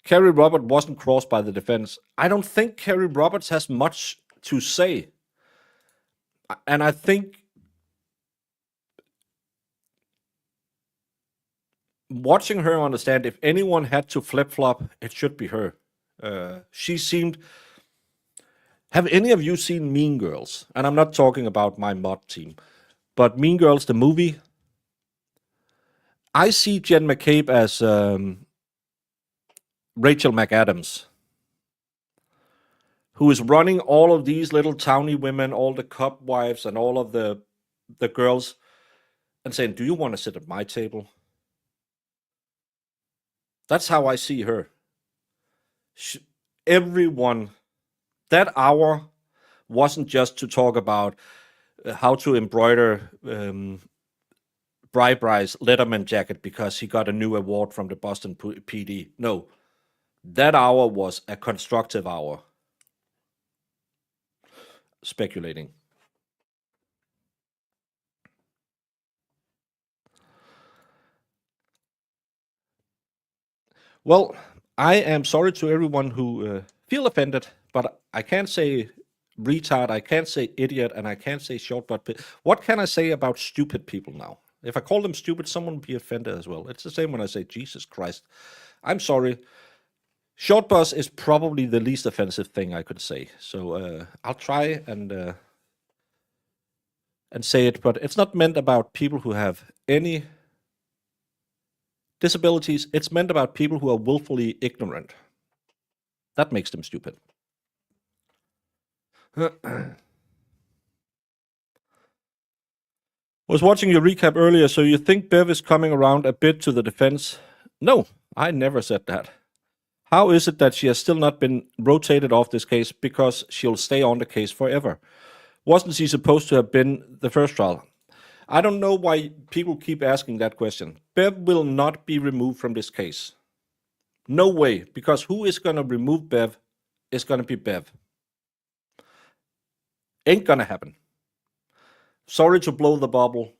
S2: Kerry Robert wasn't crossed by the defense. I don't think Kerry Roberts has much to say. And I think watching her understand, if anyone had to flip-flop, it should be her. She seemed... Have any of you seen Mean Girls? And I'm not talking about my mod team. But Mean Girls, the movie, I see Jen McCabe as Rachel McAdams, who is running all of these little towny women, all the cop wives and all of the girls, and saying, do you want to sit at my table? That's how I see her. Everyone, that hour wasn't just to talk about how to embroider Bry's Letterman jacket because he got a new award from the Boston PD. No, that hour was a constructive hour. Speculating. Well, I am sorry to everyone who feel offended, but I can't say retard, I can't say idiot, and I can't say short butt. What can I say about stupid people now? If I call them stupid, someone will be offended as well. It's the same when I say Jesus Christ. I'm sorry. Short bus is probably the least offensive thing I could say. So I'll try and say it, but it's not meant about people who have any disabilities. It's meant about people who are willfully ignorant. That makes them stupid. Was watching your recap earlier, so you think Bev is coming around a bit to the defense? No, I never said that. How is it that she has still not been rotated off this case because she'll stay on the case forever? Wasn't she supposed to have been the first trial? I don't know why people keep asking that question. Bev will not be removed from this case. No way, because who is going to remove Bev is going to be Bev. Ain't going to happen. Sorry to blow the bubble.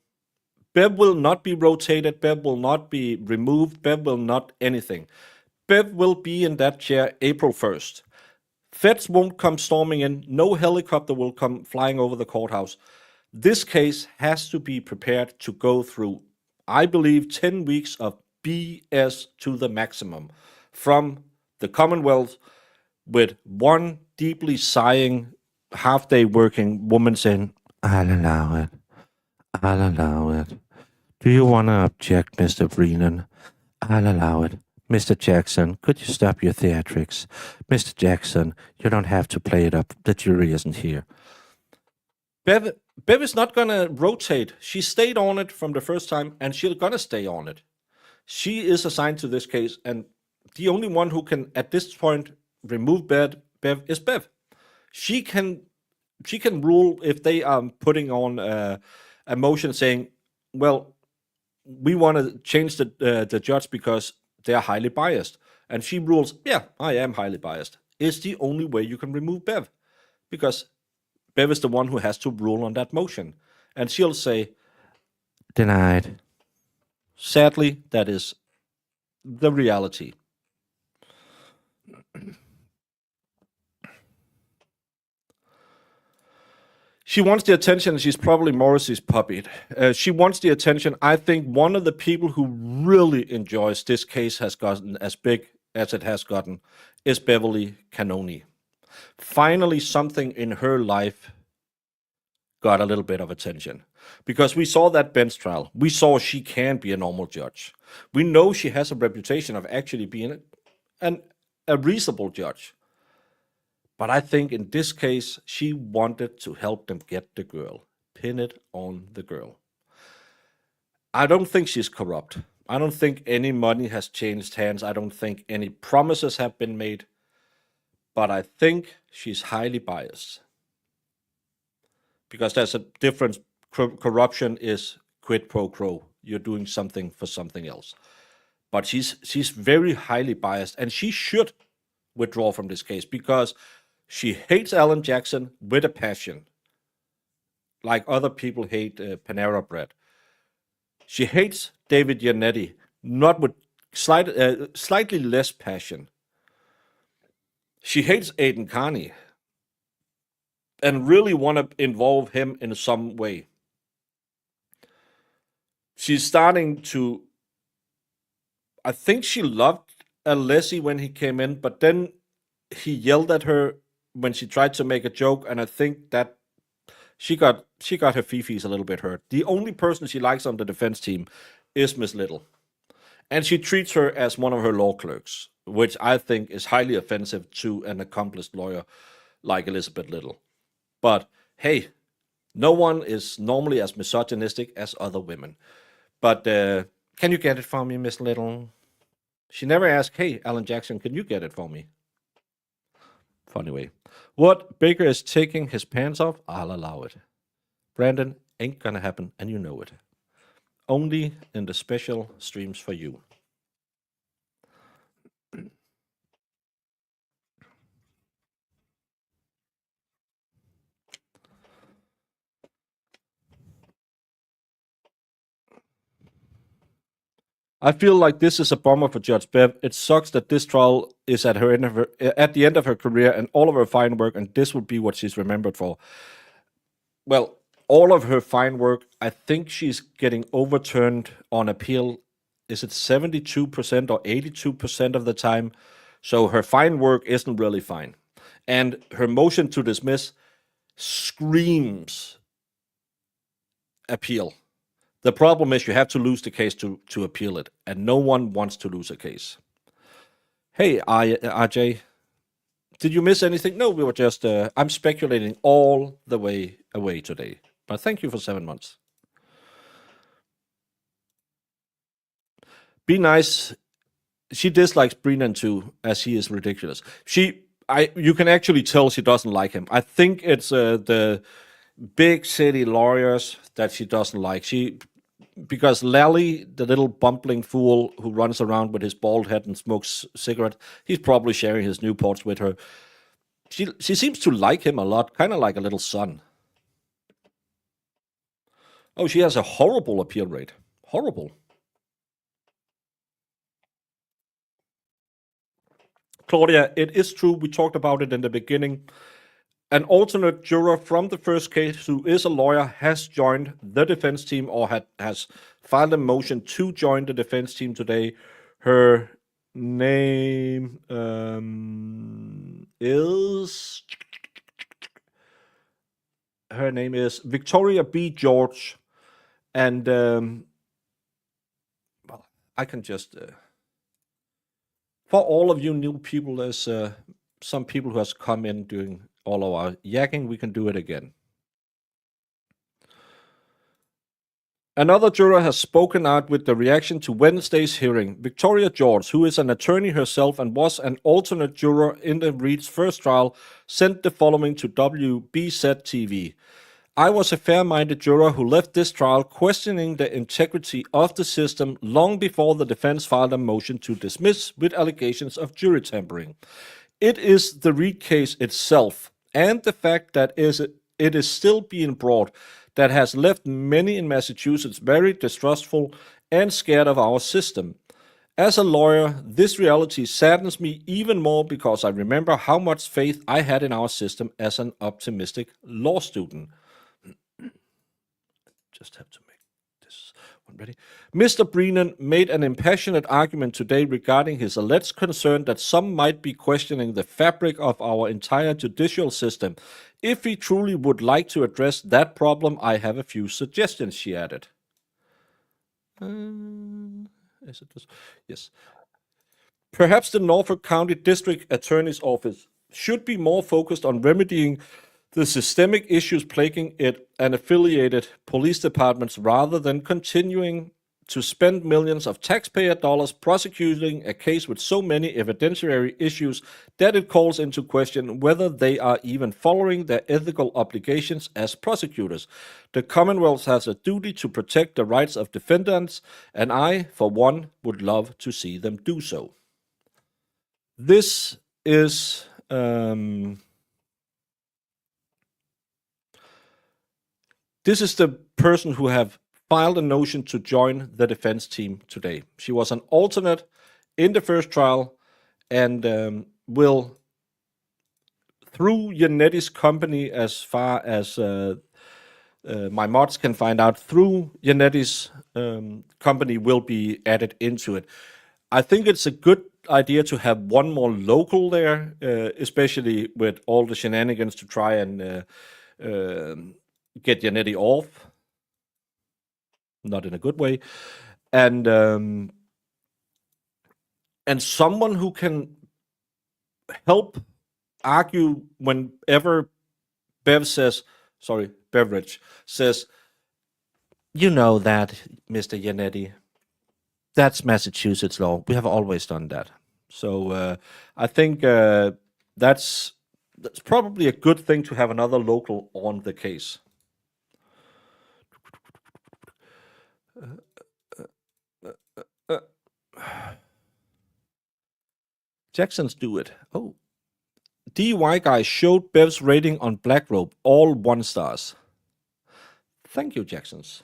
S2: Bev will not be rotated. Bev will not be removed. Bev will not anything. Bev will be in that chair April 1st. Feds won't come storming in. No helicopter will come flying over the courthouse. This case has to be prepared to go through, I believe, 10 weeks of BS to the maximum from the Commonwealth, with one deeply sighing, half-day working woman saying, I'll allow it. I'll allow it. Do you want to object, Mr. Vreenan? I'll allow it. Mr. Jackson, could you stop your theatrics? Mr. Jackson, you don't have to play it up. The jury isn't here. Bev is not going to rotate. She stayed on it from the first time, and she's going to stay on it. She is assigned to this case, and the only one who can, at this point, remove Bev is Bev. She can rule if they are putting on a motion saying, well, we want to change the judge because they are highly biased. And she rules, yeah, I am highly biased. It's the only way you can remove Bev, because Bev is the one who has to rule on that motion. And she'll say, denied. Sadly, that is the reality. She wants the attention. She's probably Morrissey's puppet. She wants the attention. I think one of the people who really enjoys this case has gotten as big as it has gotten is Beverly Cannoni. Finally, something in her life got a little bit of attention. Because we saw that bench trial. We saw she can be a normal judge. We know she has a reputation of actually being a reasonable judge. But I think in this case, she wanted to help them get the girl. Pin it on the girl. I don't think she's corrupt. I don't think any money has changed hands. I don't think any promises have been made. But I think she's highly biased. Because there's a difference. Corruption is quid pro quo. You're doing something for something else. But she's very highly biased, and she should withdraw from this case because she hates Alan Jackson with a passion, like other people hate Panera Bread. She hates David Yannetti, not with slightly less passion. She hates Aidan Carney and really want to involve him in some way. She's starting to, I think she loved Alessi when he came in, but then he yelled at her when she tried to make a joke, and I think that she got her fifis a little bit hurt. The only person she likes on the defense team is Miss Little. And she treats her as one of her law clerks, which I think is highly offensive to an accomplished lawyer like Elizabeth Little. But hey, no one is normally as misogynistic as other women. But can you get it for me, Miss Little? She never asked, hey, Alan Jackson, can you get it for me? Funny way. What? Baker is taking his pants off? I'll allow it. Brandon, ain't gonna happen, and you know it. Only in the special streams for you. I feel like this is a bummer for Judge Bev. It sucks that this trial is at the end of her career and all of her fine work, and this would be what she's remembered for. Well, all of her fine work, I think she's getting overturned on appeal. Is it 72% or 82% of the time? So her fine work isn't really fine. And her motion to dismiss screams appeal. The problem is you have to lose the case to appeal it, and no one wants to lose a case. Hey, RJ, did you miss anything? No, we were just, I'm speculating all the way away today. But thank you for 7 months. Be nice. She dislikes Brennan too, as he is ridiculous. You can actually tell she doesn't like him. I think it's the big city lawyers that she doesn't like. Because Lally, the little bumbling fool who runs around with his bald head and smokes cigarette, he's probably sharing his Newports with her. She seems to like him a lot, kind of like a little son. Oh, she has a horrible appeal rate. Horrible. Claudia, it is true. We talked about it in the beginning. An alternate juror from the first case who is a lawyer has joined the defense team or has filed a motion to join the defense team today. Her name is Victoria B. George. And well, I can just for all of you new people, there's some people who has come in during all of our yakking. We can do it again. Another juror has spoken out with the reaction to Wednesday's hearing. Victoria George, who is an attorney herself and was an alternate juror in the Reed's first trial, sent the following to WBZ TV. I was a fair-minded juror who left this trial questioning the integrity of the system long before the defense filed a motion to dismiss with allegations of jury tampering. It is the Reed case itself and the fact that it is still being brought that has left many in Massachusetts very distrustful and scared of our system. As a lawyer, this reality saddens me even more because I remember how much faith I had in our system as an optimistic law student. just have to make this one ready. Mr. Brennan made an impassioned argument today regarding his alleged concern that some might be questioning the fabric of our entire judicial system. If he truly would like to address that problem, I have a few suggestions, she added. Is it this? Yes. Perhaps the Norfolk County District Attorney's Office should be more focused on remedying the systemic issues plaguing it and affiliated police departments rather than continuing to spend millions of taxpayer dollars prosecuting a case with so many evidentiary issues that it calls into question whether they are even following their ethical obligations as prosecutors. The Commonwealth has a duty to protect the rights of defendants, and I, for one, would love to see them do so. This is the person who have filed a notion to join the defense team today. She was an alternate in the first trial and will, through Yanetti's company, as far as my mods can find out, through Yanetti's company will be added into it. I think it's a good idea to have one more local there, especially with all the shenanigans to try and get Janetti off. Not in a good way. And someone who can help argue whenever Beveridge says, you know that, Mr. Janetti, that's Massachusetts law. We have always done that. So I think that's probably a good thing to have another local on the case. Jackson's do it. Oh. DUI guy showed Bev's rating on Black Robe, all 1 stars. Thank you, Jacksons.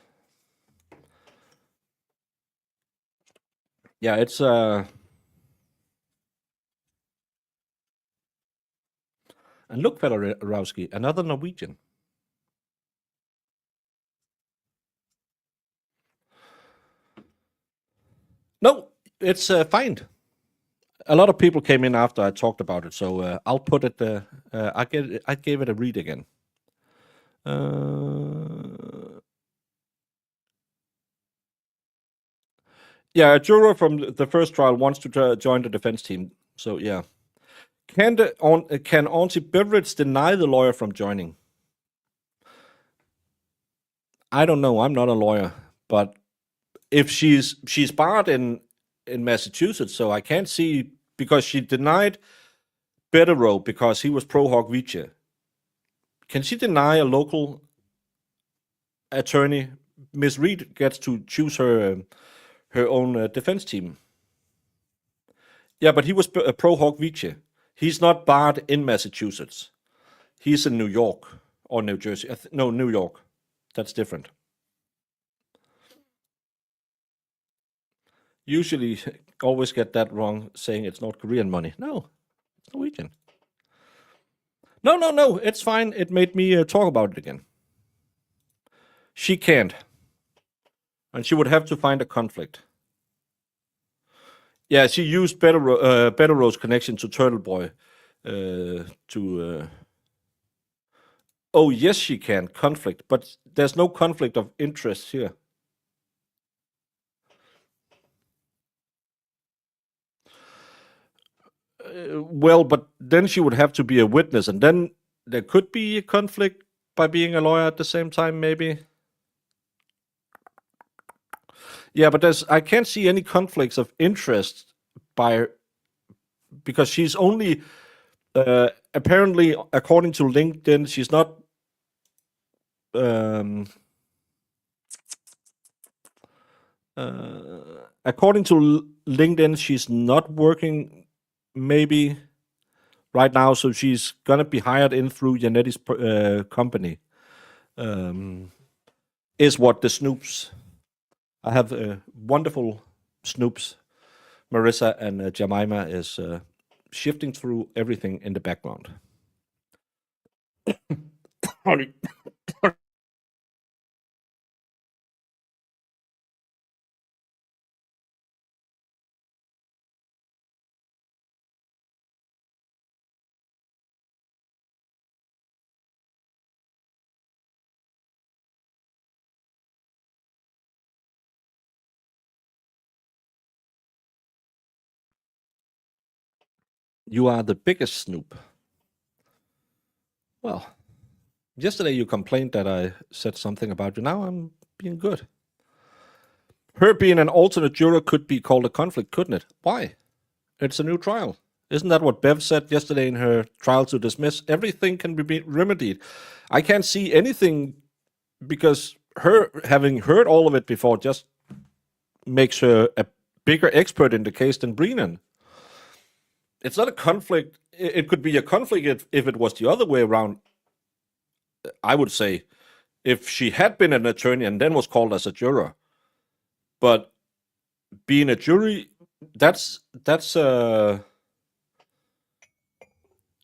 S2: Yeah, it's and look, Felerowski, another Norwegian. No, it's fine. A lot of people came in after I talked about it, so I'll put it. I gave it a read again. Yeah, a juror from the first trial wants to join the defense team. So yeah, can Auntie Beveridge deny the lawyer from joining? I don't know. I'm not a lawyer, but if she's barred in Massachusetts, so I can't see, because she denied Betterow because he was pro hoc vice. Can she deny a local attorney? Miss Reed gets to choose her own defense team. Yeah, but he was a pro hoc vice. He's not barred in Massachusetts. He's in New York or New Jersey. No, New York. That's different. Usually, always get that wrong, saying it's North Korean money. No, it's Norwegian. No, it's fine. It made me talk about it again. She can't. And she would have to find a conflict. Yeah, she used Betterow's connection to Turtle Boy to... Oh, yes, she can. Conflict. But there's no conflict of interest here. Well, but then she would have to be a witness, and then there could be a conflict by being a lawyer at the same time, maybe. Yeah, but I can't see any conflicts of interest because she's only apparently, according to LinkedIn, she's not. According to LinkedIn, she's not working maybe right now, so she's gonna be hired in through Janetti's company. Is what the Snoops. I have wonderful Snoops. Marissa and Jemima is shifting through everything in the background. You are the biggest snoop. Well, yesterday you complained that I said something about you. Now I'm being good. Her being an alternate juror could be called a conflict, couldn't it? Why? It's a new trial. Isn't that what Bev said yesterday in her trial to dismiss? Everything can be remedied. I can't see anything because her having heard all of it before just makes her a bigger expert in the case than Brennan. It's not a conflict. It could be a conflict if it was the other way around. I would say if she had been an attorney and then was called as a juror, but being a jury, that's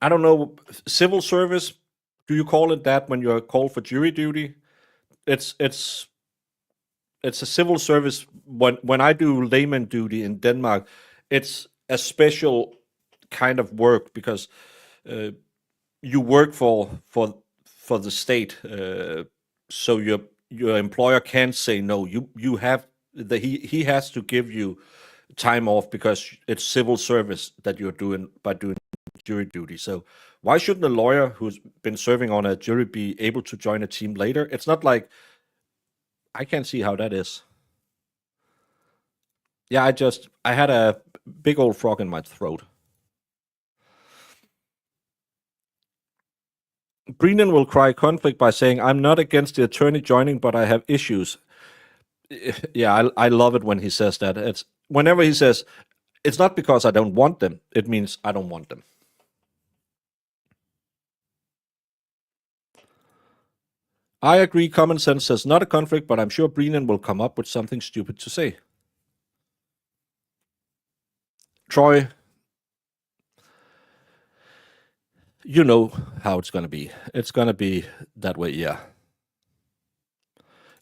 S2: I don't know, civil service. Do you call it that when you're called for jury duty? It's it's a civil service. When I do layman duty in Denmark, it's a special kind of work because uh, you work for the state, so your employer can't say no. You have he has to give you time off because it's civil service that you're doing by doing jury duty. So why shouldn't a lawyer who's been serving on a jury be able to join a team later? It's not like I can't see how that is. Yeah, I had a big old frog in my throat. Brennan will cry conflict by saying, "I'm not against the attorney joining, but I have issues." Yeah, I love it when he says that. It's whenever he says, "It's not because I don't want them," it means I don't want them. I agree. Common sense says not a conflict, but I'm sure Brennan will come up with something stupid to say. Troy, you know how it's going to be. It's going to be that way, yeah.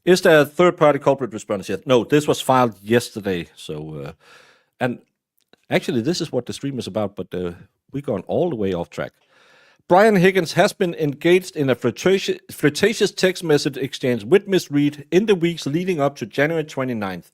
S2: Is there a third party culprit response yet? No, this was filed yesterday. So, and actually, this is what the stream is about, but we've gone all the way off track. Brian Higgins has been engaged in a flirtatious text message exchange with Miss Reed in the weeks leading up to January 29th.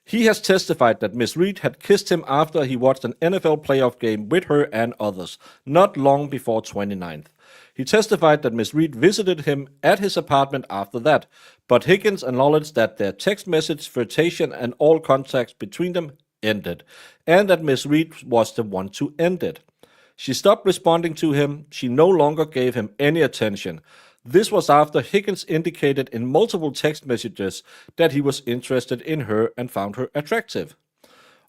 S2: He has testified that Miss Reed had kissed him after he watched an NFL playoff game with her and others, not long before 29th. He testified that Miss Reed visited him at his apartment after that, but Higgins acknowledged that their text message, flirtation, and all contacts between them ended, and that Miss Reed was the one to end it. She stopped responding to him. She no longer gave him any attention. This was after Higgins indicated in multiple text messages that he was interested in her and found her attractive.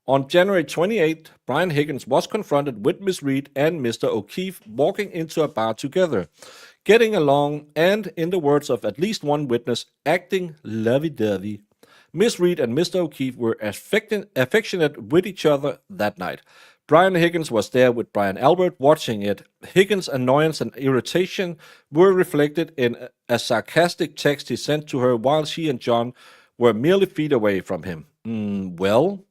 S2: On January 28th, Brian Higgins was confronted with Miss Reed and Mr. O'Keefe walking into a bar together, getting along and, in the words of at least one witness, acting lovey-dovey. Miss Reed and Mr. O'Keefe were affectionate with each other that night. Brian Higgins was there with Brian Albert watching it. Higgins' annoyance and irritation were reflected in a sarcastic text he sent to her while she and John were merely feet away from him. Well,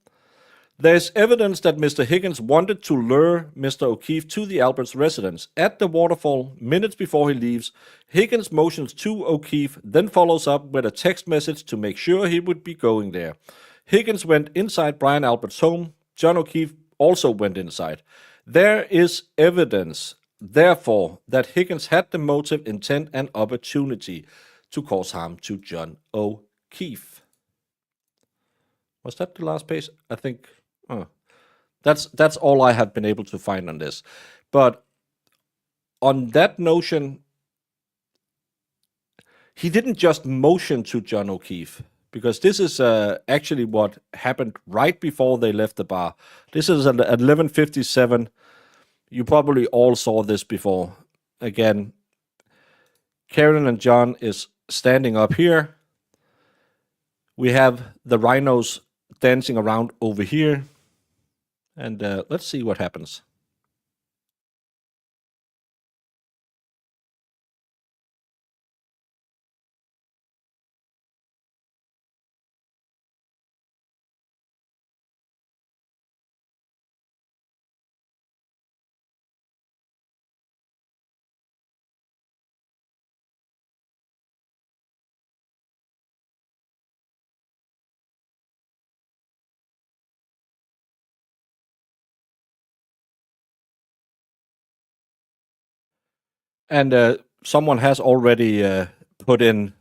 S2: there's evidence that Mr. Higgins wanted to lure Mr. O'Keefe to the Alberts' residence. At the waterfall, minutes before he leaves, Higgins motions to O'Keefe, then follows up with a text message to make sure he would be going there. Higgins went inside Brian Albert's home. John O'Keefe also went inside. There is evidence, therefore, that Higgins had the motive, intent, and opportunity to cause harm to John O'Keefe. Was that the last page? I think. That's all I have been able to find on this. But on that notion, he didn't just motion to John O'Keefe, because this is actually what happened right before they left the bar. This is at 11:57. You probably all saw this before. Again, Karen and John is standing up here. We have the rhinos dancing around over here. And let's see what happens. And someone has already put in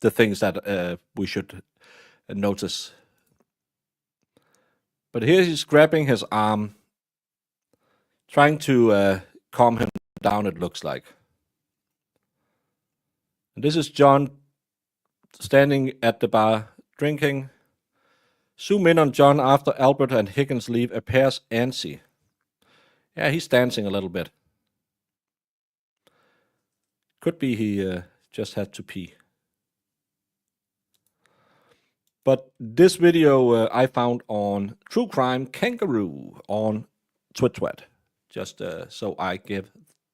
S2: the things that we should notice. But here he's grabbing his arm, trying to calm him down, it looks like. And this is John standing at the bar, drinking. Zoom in on John after Albert and Higgins leave, appears antsy. Yeah, he's dancing a little bit. Could be he just had to pee. But this video I found on True Crime Kangaroo on Twit. Just so I give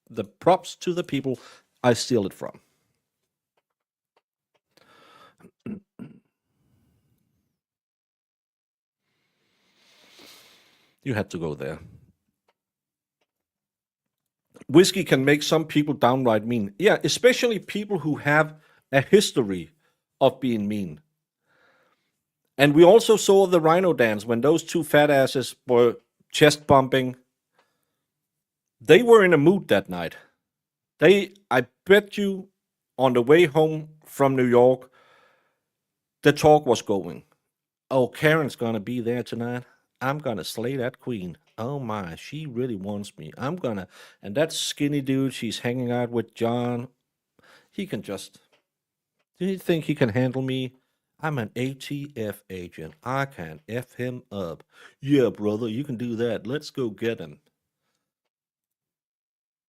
S2: the props to the people I steal it from. You had to go there. Whiskey can make some people downright mean. Yeah, especially people who have a history of being mean. And we also saw the Rhino dance when those two fat asses were chest bumping. They were in a mood that night. I bet you, on the way home from New York, the talk was going. Oh, Karen's gonna be there tonight. I'm gonna slay that queen. Oh my, she really wants me. And that skinny dude she's hanging out with, John, he can just, do you think he can handle me? I'm an ATF agent. I can F him up. Yeah, brother, you can do that. Let's go get him.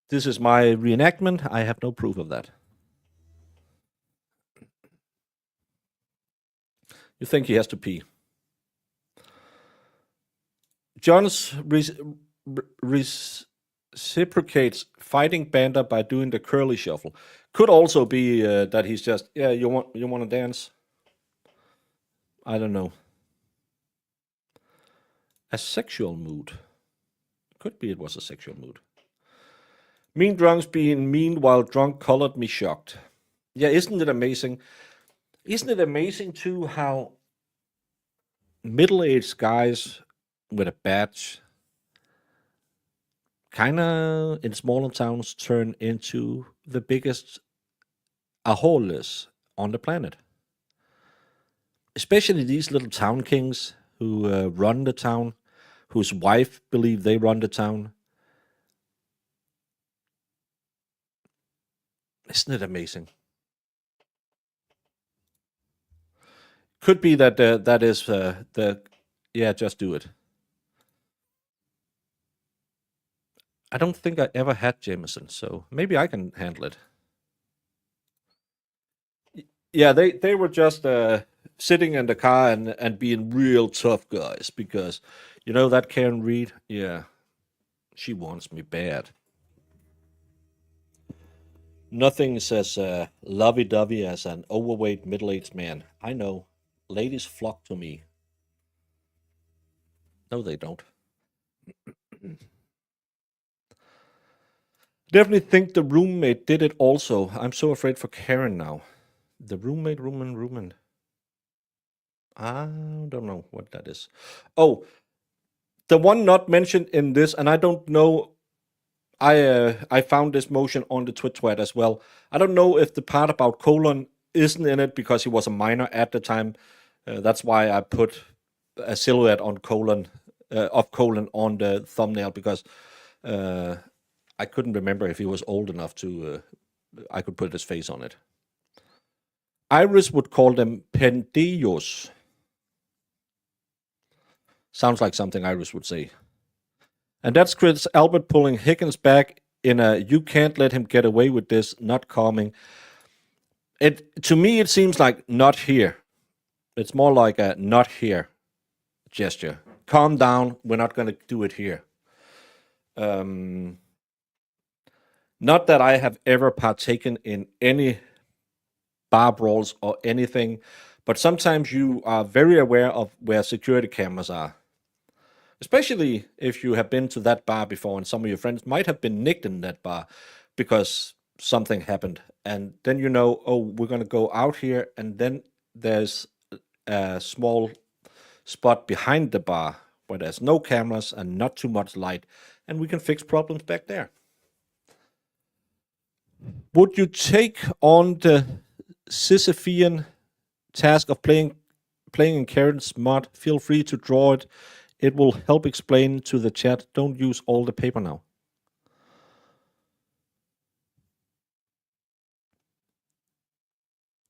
S2: This is my reenactment. I have no proof of that. You think he has to pee. John's reciprocates fighting banter by doing the curly shuffle. Could also be that he's just, yeah, you want to dance? I don't know. A sexual mood. Could be it was a sexual mood. Mean drunks being mean while drunk colored me shocked. Yeah, isn't it amazing? Isn't it amazing too how middle-aged guys with a badge kind of in smaller towns turn into the biggest aholes on the planet. Especially these little town kings who run the town, whose wife believe they run the town. Isn't it amazing? Could be that that is yeah, just do it. I don't think I ever had Jameson, so maybe I can handle it. Yeah, they were just sitting in the car and being real tough guys because, you know, that Karen Reed, yeah, she wants me bad. Nothing says lovey-dovey as an overweight middle-aged man. I know. Ladies flock to me. No, they don't. Definitely think the roommate did it also. I'm so afraid for Karen now. The roommate. I don't know what that is. Oh, the one not mentioned in this, and I don't know. I found this motion on the Twit as well. I don't know if the part about Colin isn't in it because he was a minor at the time. That's why I put a silhouette on Colin of Colin on the thumbnail because I couldn't remember if he was old enough to. I could put his face on it. Iris would call them pendillos. Sounds like something Iris would say. And that's Chris Albert pulling Higgins back in a "you can't let him get away with this," not calming. To me, it seems like not here. It's more like a not here gesture. Calm down. We're not going to do it here. Not that I have ever partaken in any bar brawls or anything, but sometimes you are very aware of where security cameras are. Especially if you have been to that bar before and some of your friends might have been nicked in that bar because something happened. And then you know, oh, we're going to go out here. And then there's a small spot behind the bar where there's no cameras and not too much light. And we can fix problems back there. Would you take on the Sisyphean task of playing in Karen's mod? Feel free to draw it. It will help explain to the chat. Don't use all the paper now.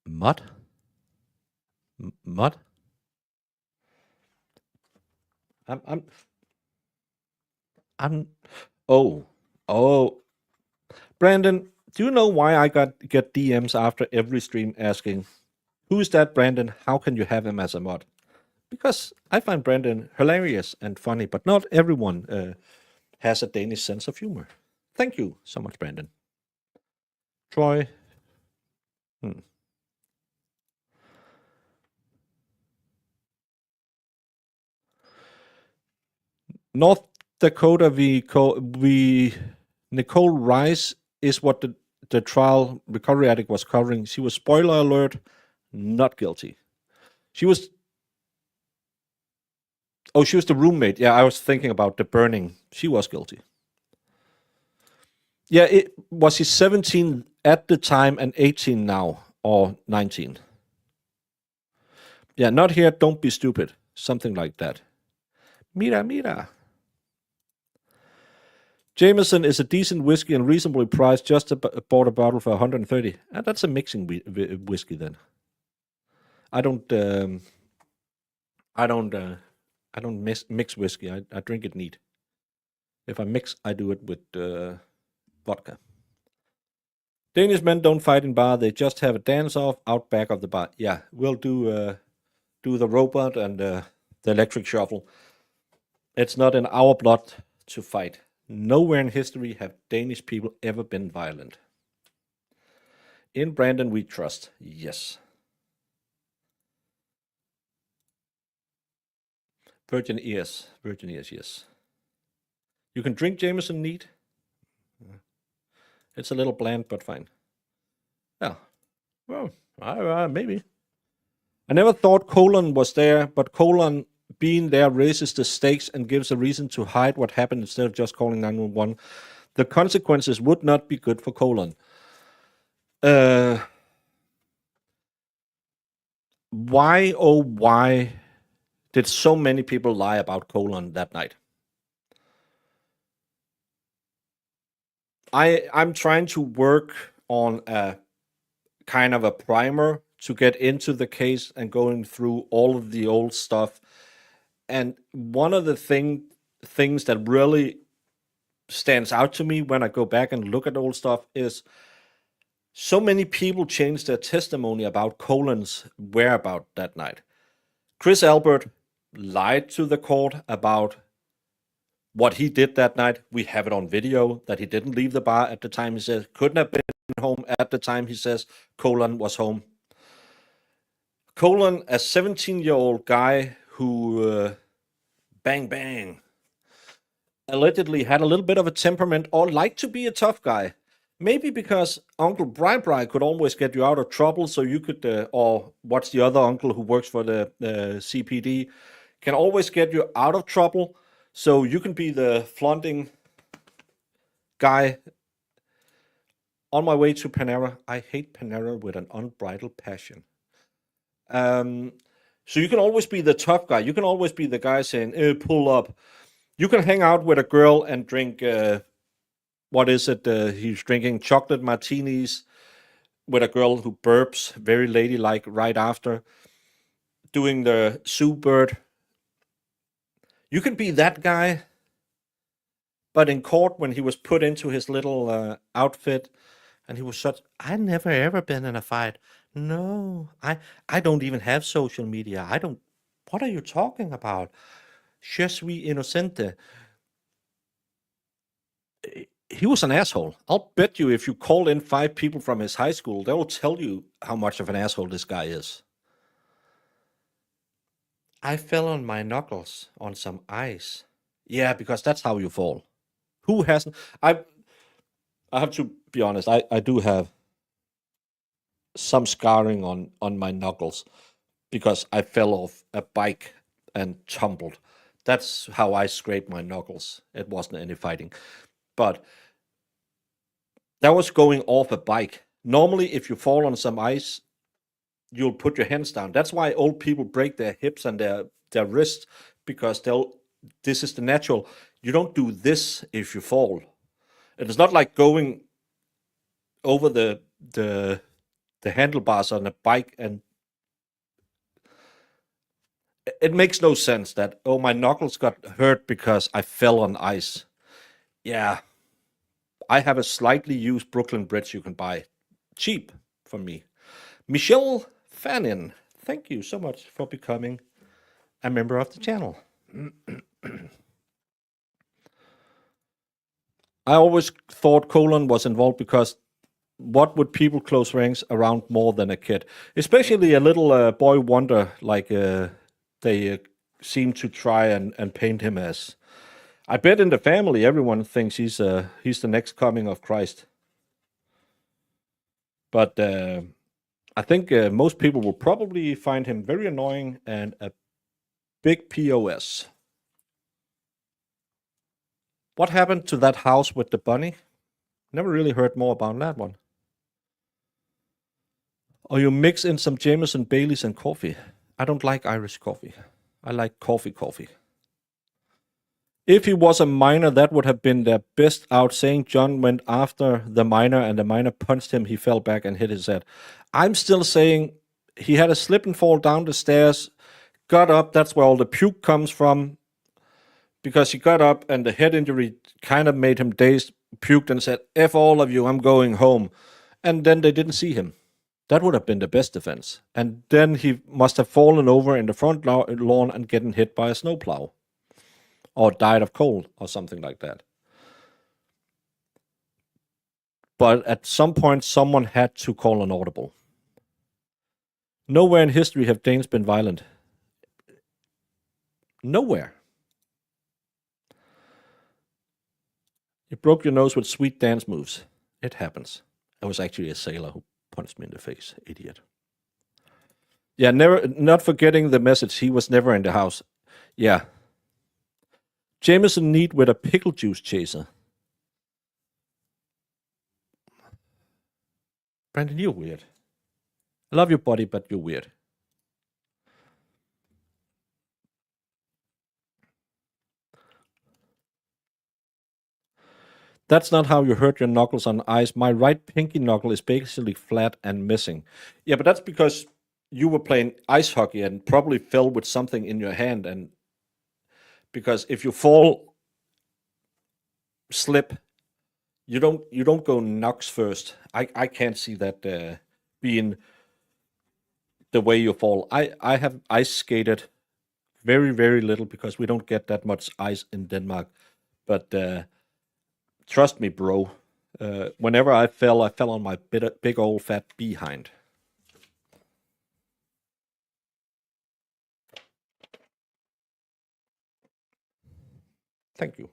S2: Mod? Mod? I'm. Oh. Brandon, do you know why I get DMs after every stream asking, "Who is that Brandon? How can you have him as a mod?" Because I find Brandon hilarious and funny, but not everyone has a Danish sense of humor. Thank you so much, Brandon. Troy. North Dakota we Nicole Rice is what the trial recovery addict was covering. She was, spoiler alert, not guilty. She was she was the roommate. Yeah, I was thinking about the burning. She was guilty. Yeah, was he 17 at the time and 18 now, or 19? Yeah, not here, don't be stupid. Something like that. Mira. Jameson is a decent whiskey and reasonably priced. Just bought a bottle for 130. That's a mixing whiskey then. I don't mix whiskey. I drink it neat. If I mix, I do it with vodka. Danish men don't fight in bar. They just have a dance off out back of the bar. Yeah, we'll do the robot and the electric shuffle. It's not in our blood to fight. Nowhere in history have Danish people ever been violent. In Brandon we trust. Yes. Virgin ears, yes. You can drink Jameson neat. It's a little bland, but fine. Yeah. Well, maybe. I never thought Colin was there, but Colin being there raises the stakes and gives a reason to hide what happened instead of just calling 911. The consequences would not be good for Colin. Why did so many people lie about Colin that night? I'm trying to work on a kind of a primer to get into the case and going through all of the old stuff. And one of the things that really stands out to me when I go back and look at old stuff is so many people changed their testimony about Colin's whereabouts that night. Chris Albert lied to the court about what he did that night. We have it on video that he didn't leave the bar at the time he says, couldn't have been home at the time he says Colin was home. Colin, a 17-year-old guy who bang, allegedly had a little bit of a temperament or liked to be a tough guy. Maybe because Uncle Brian could always get you out of trouble, so you could, or what's the other uncle who works for the CPD, can always get you out of trouble, so you can be the flaunting guy. On my way to Panera, I hate Panera with an unbridled passion. So you can always be the tough guy. You can always be the guy saying, pull up. You can hang out with a girl and drink, what is it? He's drinking chocolate martinis with a girl who burps, very ladylike, right after, doing the Sue Bird. You can be that guy, but in court, when he was put into his little outfit, and he was such, I never ever been in a fight. No, I don't even have social media. I don't, what are you talking about? Je suis innocente. He was an asshole. I'll bet you if you call in 5 people from his high school, they will tell you how much of an asshole this guy is. I fell on my knuckles on some ice. Yeah, because that's how you fall. Who hasn't? I have to be honest, I do have some scarring on my knuckles because I fell off a bike and tumbled. That's how I scraped my knuckles. It wasn't any fighting. But that was going off a bike. Normally, if you fall on some ice, you'll put your hands down. That's why old people break their hips and their wrists, because this is the natural. You don't do this if you fall. It's not like going over the handlebars on a bike, and it makes no sense that, oh, my knuckles got hurt because I fell on ice. Yeah, I have a slightly used Brooklyn Bridge you can buy. Cheap for me. Michelle Fannin, thank you so much for becoming a member of the channel. I always thought Colin was involved because what would people close ranks around more than a kid? Especially a little boy wonder, like they seem to try and paint him as. I bet in the family everyone thinks he's the next coming of Christ. But I think most people will probably find him very annoying and a big POS. What happened to that house with the bunny? Never really heard more about that one. Or you mix in some Jameson, Baileys, and coffee. I don't like Irish coffee. I like coffee. If he was a minor, that would have been their best out, saying John went after the minor and the minor punched him. He fell back and hit his head. I'm still saying he had a slip and fall down the stairs, got up. That's where all the puke comes from, because he got up and the head injury kind of made him dazed, puked and said, F all of you, I'm going home. And then they didn't see him. That would have been the best defense. And then he must have fallen over in the front lawn and getting hit by a snowplow. Or died of cold, or something like that. But at some point, someone had to call an audible. Nowhere in history have Danes been violent. Nowhere. You broke your nose with sweet dance moves. It happens. It was actually a sailor who punched me in the face. Idiot. Yeah, not forgetting the message. He was never in the house. Yeah. Jameson neat with a pickle juice chaser. Brandon, you're weird. I love your body, but you're weird. That's not how you hurt your knuckles on ice. My right pinky knuckle is basically flat and missing. Yeah, but that's because you were playing ice hockey and probably fell with something in your hand. And because if you fall, slip, you don't go knocks first. I can't see that being the way you fall. I have ice skated very, very little because we don't get that much ice in Denmark. But trust me, bro. Whenever I fell on my big old fat behind. Thank you.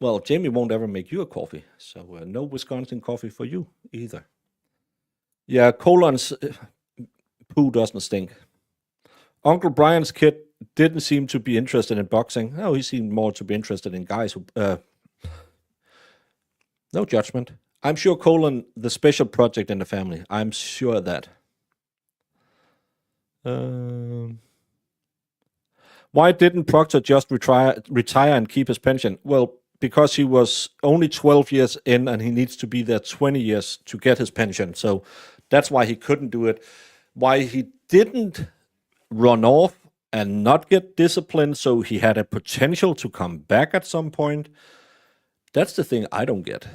S2: Well, Jamie won't ever make you a coffee, so no Wisconsin coffee for you either. Yeah, Colin's poo doesn't stink. Uncle Brian's kid didn't seem to be interested in boxing. No, he seemed more to be interested in guys who... no judgment. I'm sure Colin, the special project in the family. I'm sure of that. Why didn't Proctor just retire and keep his pension? Well, because he was only 12 years in and he needs to be there 20 years to get his pension. So that's why he couldn't do it. Why he didn't run off and not get disciplined so he had a potential to come back at some point. That's the thing I don't get.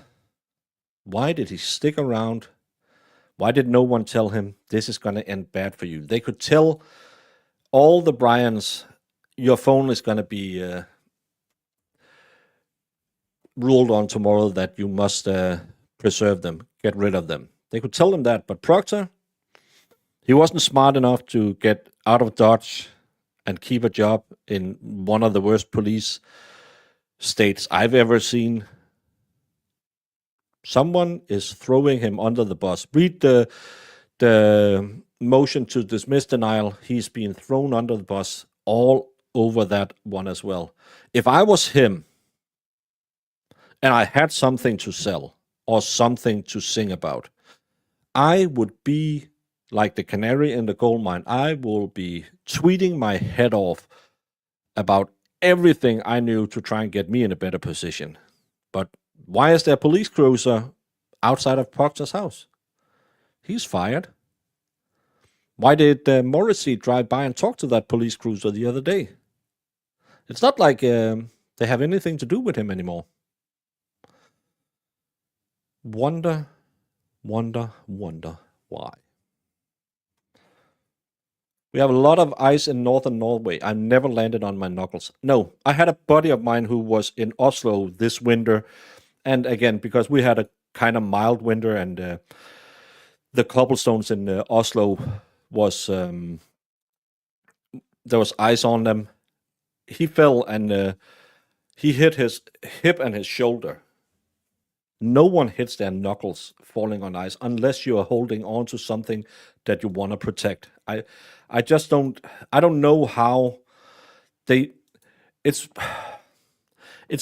S2: Why did he stick around? Why did no one tell him this is going to end bad for you? They could tell all the Bryans, your phone is going to be ruled on tomorrow that you must preserve them, get rid of them. They could tell them that, but Proctor, he wasn't smart enough to get out of Dodge and keep a job in one of the worst police states I've ever seen. Someone is throwing him under the bus. Read the motion to dismiss denial. He's being thrown under the bus. All over that one as well. If I was him and I had something to sell or something to sing about, I would be like the canary in the coal mine. I will be tweeting my head off about everything I knew to try and get me in a better position. But why is there a police cruiser outside of Proctor's house? He's fired. Why did Morrissey drive by and talk to that police cruiser the other day? It's not like they have anything to do with him anymore. Wonder why. We have a lot of ice in northern Norway. I never landed on my knuckles. No, I had a buddy of mine who was in Oslo this winter. And again, because we had a kind of mild winter and the cobblestones in Oslo was, there was ice on them. He fell and he hit his hip and his shoulder. No one hits their knuckles falling on ice unless you are holding on to something that you want to protect. I just don't. I don't know how they. It's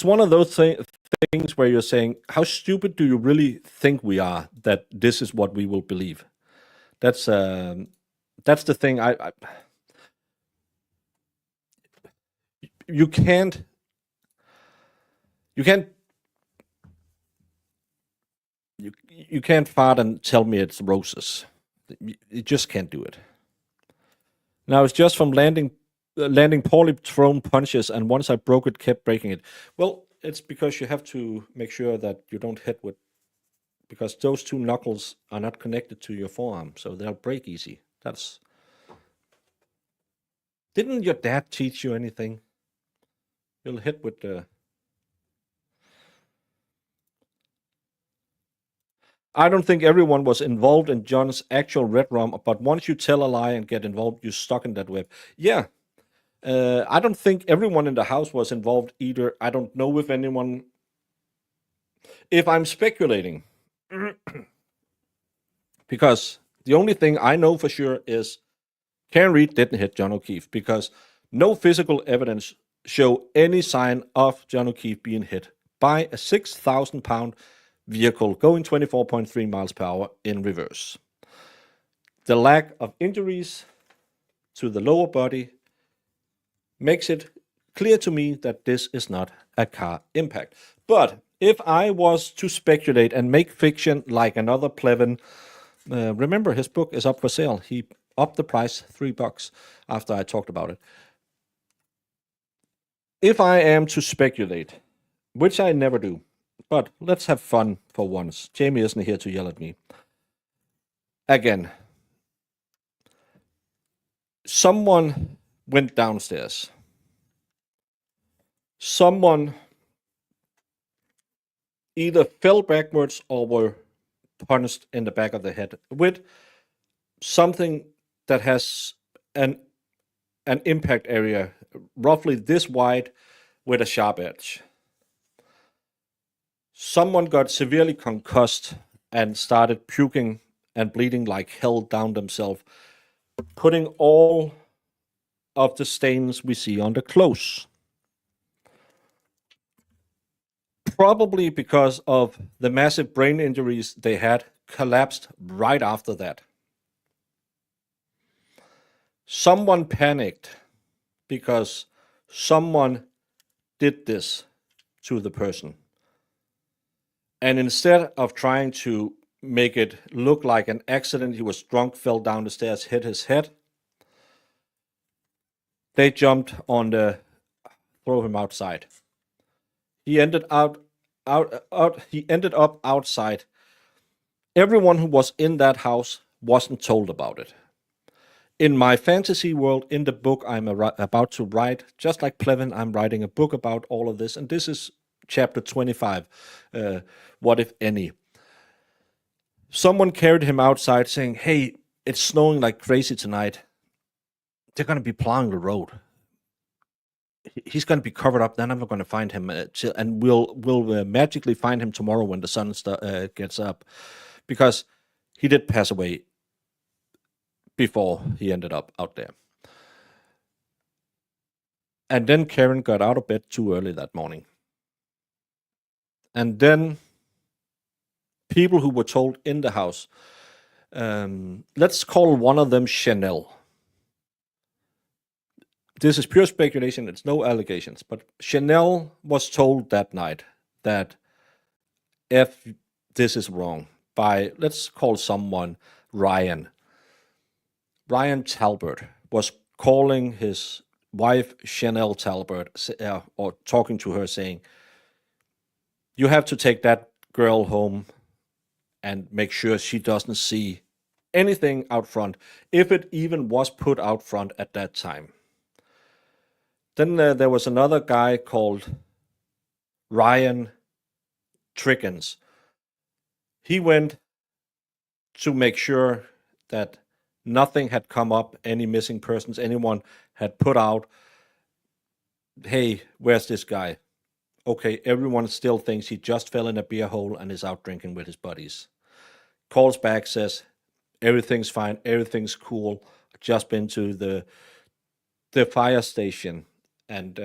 S2: one of those things where you're saying, how stupid do you really think we are that this is what we will believe? That's the thing. You can't. You can't fart and tell me it's roses. You just can't do it. Now it's just from landing poorly thrown punches, and once I broke it, kept breaking it. Well, it's because you have to make sure that you don't hit with, because those two knuckles are not connected to your forearm, so they'll break easy. Didn't your dad teach you anything? You'll hit with the. I don't think everyone was involved in John's actual red rum, but once you tell a lie and get involved, you're stuck in that web. Yeah. I don't think everyone in the house was involved either. I don't know if anyone. If I'm speculating, because the only thing I know for sure is Karen Reed didn't hit John O'Keefe, because no physical evidence show any sign of John O'Keefe being hit by a 6,000-pound vehicle going 24.3 miles per hour in reverse. The lack of injuries to the lower body makes it clear to me that this is not a car impact. But if I was to speculate and make fiction like another Plevin, remember his book is up for sale. He upped the price $3 after I talked about it. If I am to speculate, which I never do, but let's have fun for once. Jamie isn't here to yell at me. Again, someone went downstairs. Someone either fell backwards or were punched in the back of the head with something that has an impact area roughly this wide with a sharp edge. Someone got severely concussed and started puking and bleeding like hell down themselves, putting all of the stains we see on the clothes. Probably because of the massive brain injuries they had, collapsed right after that. Someone panicked because someone did this to the person. And instead of trying to make it look like an accident, he was drunk, fell down the stairs, hit his head. They jumped on the throw him outside. He ended up outside. Everyone who was in that house wasn't told about it. In my fantasy world, in the book I'm about to write, just like Plevin, I'm writing a book about all of this, and this is chapter 25. What if any? Someone carried him outside saying, hey, it's snowing like crazy tonight. They're going to be plowing the road. He's going to be covered up. Then I'm going to find him, and we'll magically find him tomorrow when the sun gets up, because he did pass away before he ended up out there. And then Karen got out of bed too early that morning. And then people who were told in the house, let's call one of them Chanel. This is pure speculation, it's no allegations, but Chanel was told that night that if this is wrong by, let's call someone Ryan. Brian Talbert was calling his wife, Chanel Talbert, or talking to her saying, you have to take that girl home and make sure she doesn't see anything out front, if it even was put out front at that time. Then there was another guy called Ryan Triggins. He went to make sure that nothing had come up, any missing persons, anyone had put out, hey, where's this guy? Okay, everyone still thinks he just fell in a beer hole and is out drinking with his buddies. Calls back, says, everything's fine, everything's cool, just been to the fire station, and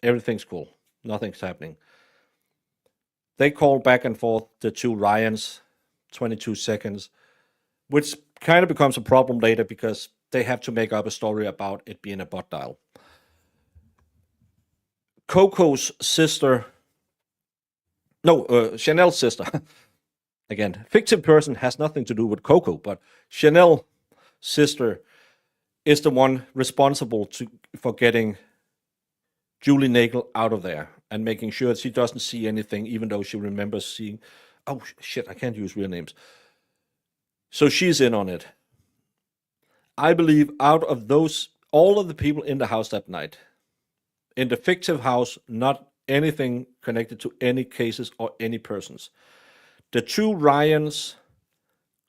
S2: everything's cool, nothing's happening. They call back and forth, the two Ryans, 22 seconds, which kind of becomes a problem later because they have to make up a story about it being a butt dial. Coco's sister, Chanel's sister, again, fictive person has nothing to do with Coco, but Chanel's sister is the one responsible for getting Julie Nagel out of there and making sure she doesn't see anything, even though she remembers seeing, oh shit, I can't use real names. So she's in on it. I believe out of those, all of the people in the house that night, in the fictive house, not anything connected to any cases or any persons. The two Ryans,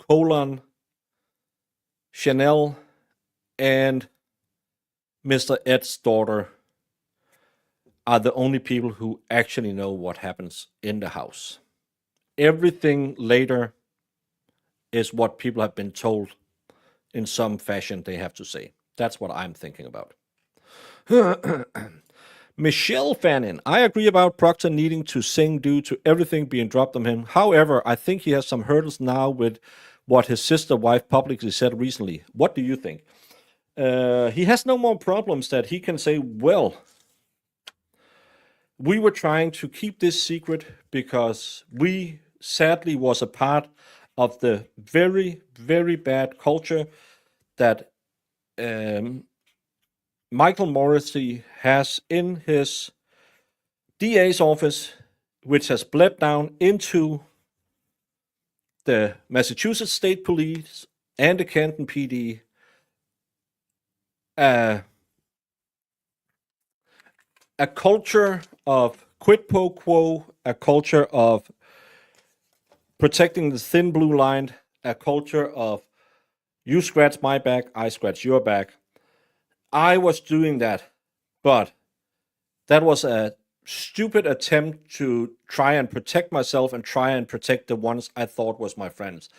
S2: Colin, Chanel, and Mr. Ed's daughter are the only people who actually know what happens in the house. Everything later is what people have been told in some fashion they have to say. That's what I'm thinking about. Michelle Fannin, I agree about Proctor needing to sing due to everything being dropped on him. However, I think he has some hurdles now with what his sister wife publicly said recently. What do you think? He has no more problems that he can say, well, we were trying to keep this secret because we sadly was a part of the very, very bad culture that Michael Morrissey has in his DA's office, which has bled down into the Massachusetts State Police and the Canton PD. A culture of quid pro quo, a culture of protecting the thin blue line, a culture of you scratch my back, I scratch your back. I was doing that, but that was a stupid attempt to try and protect myself and try and protect the ones I thought was my friends.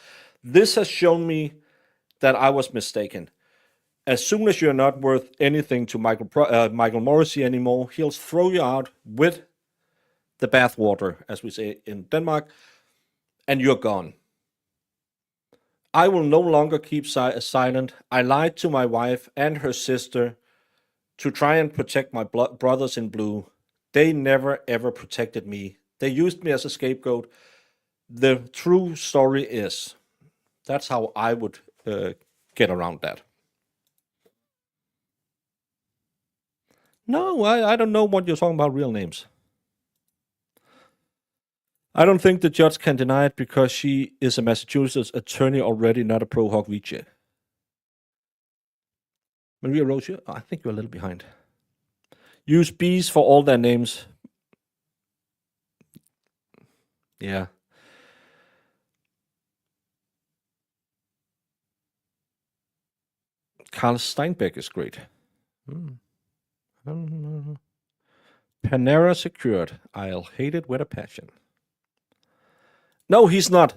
S2: This has shown me that I was mistaken. As soon as you're not worth anything to Michael Morrissey anymore, he'll throw you out with the bathwater, as we say in Denmark, and you're gone. I will no longer keep silent. I lied to my wife and her sister to try and protect my brothers in blue. They never, ever protected me. They used me as a scapegoat. The true story is, that's how I would get around that. No, I don't know what you're talking about, real names. I don't think the judge can deny it because she is a Massachusetts attorney already, not a pro hoc vice. Maria Rose, I think you're a little behind. Use B's for all their names. Yeah. Carl Steinbeck is great. Panera secured. I'll hate it with a passion. No, he's not.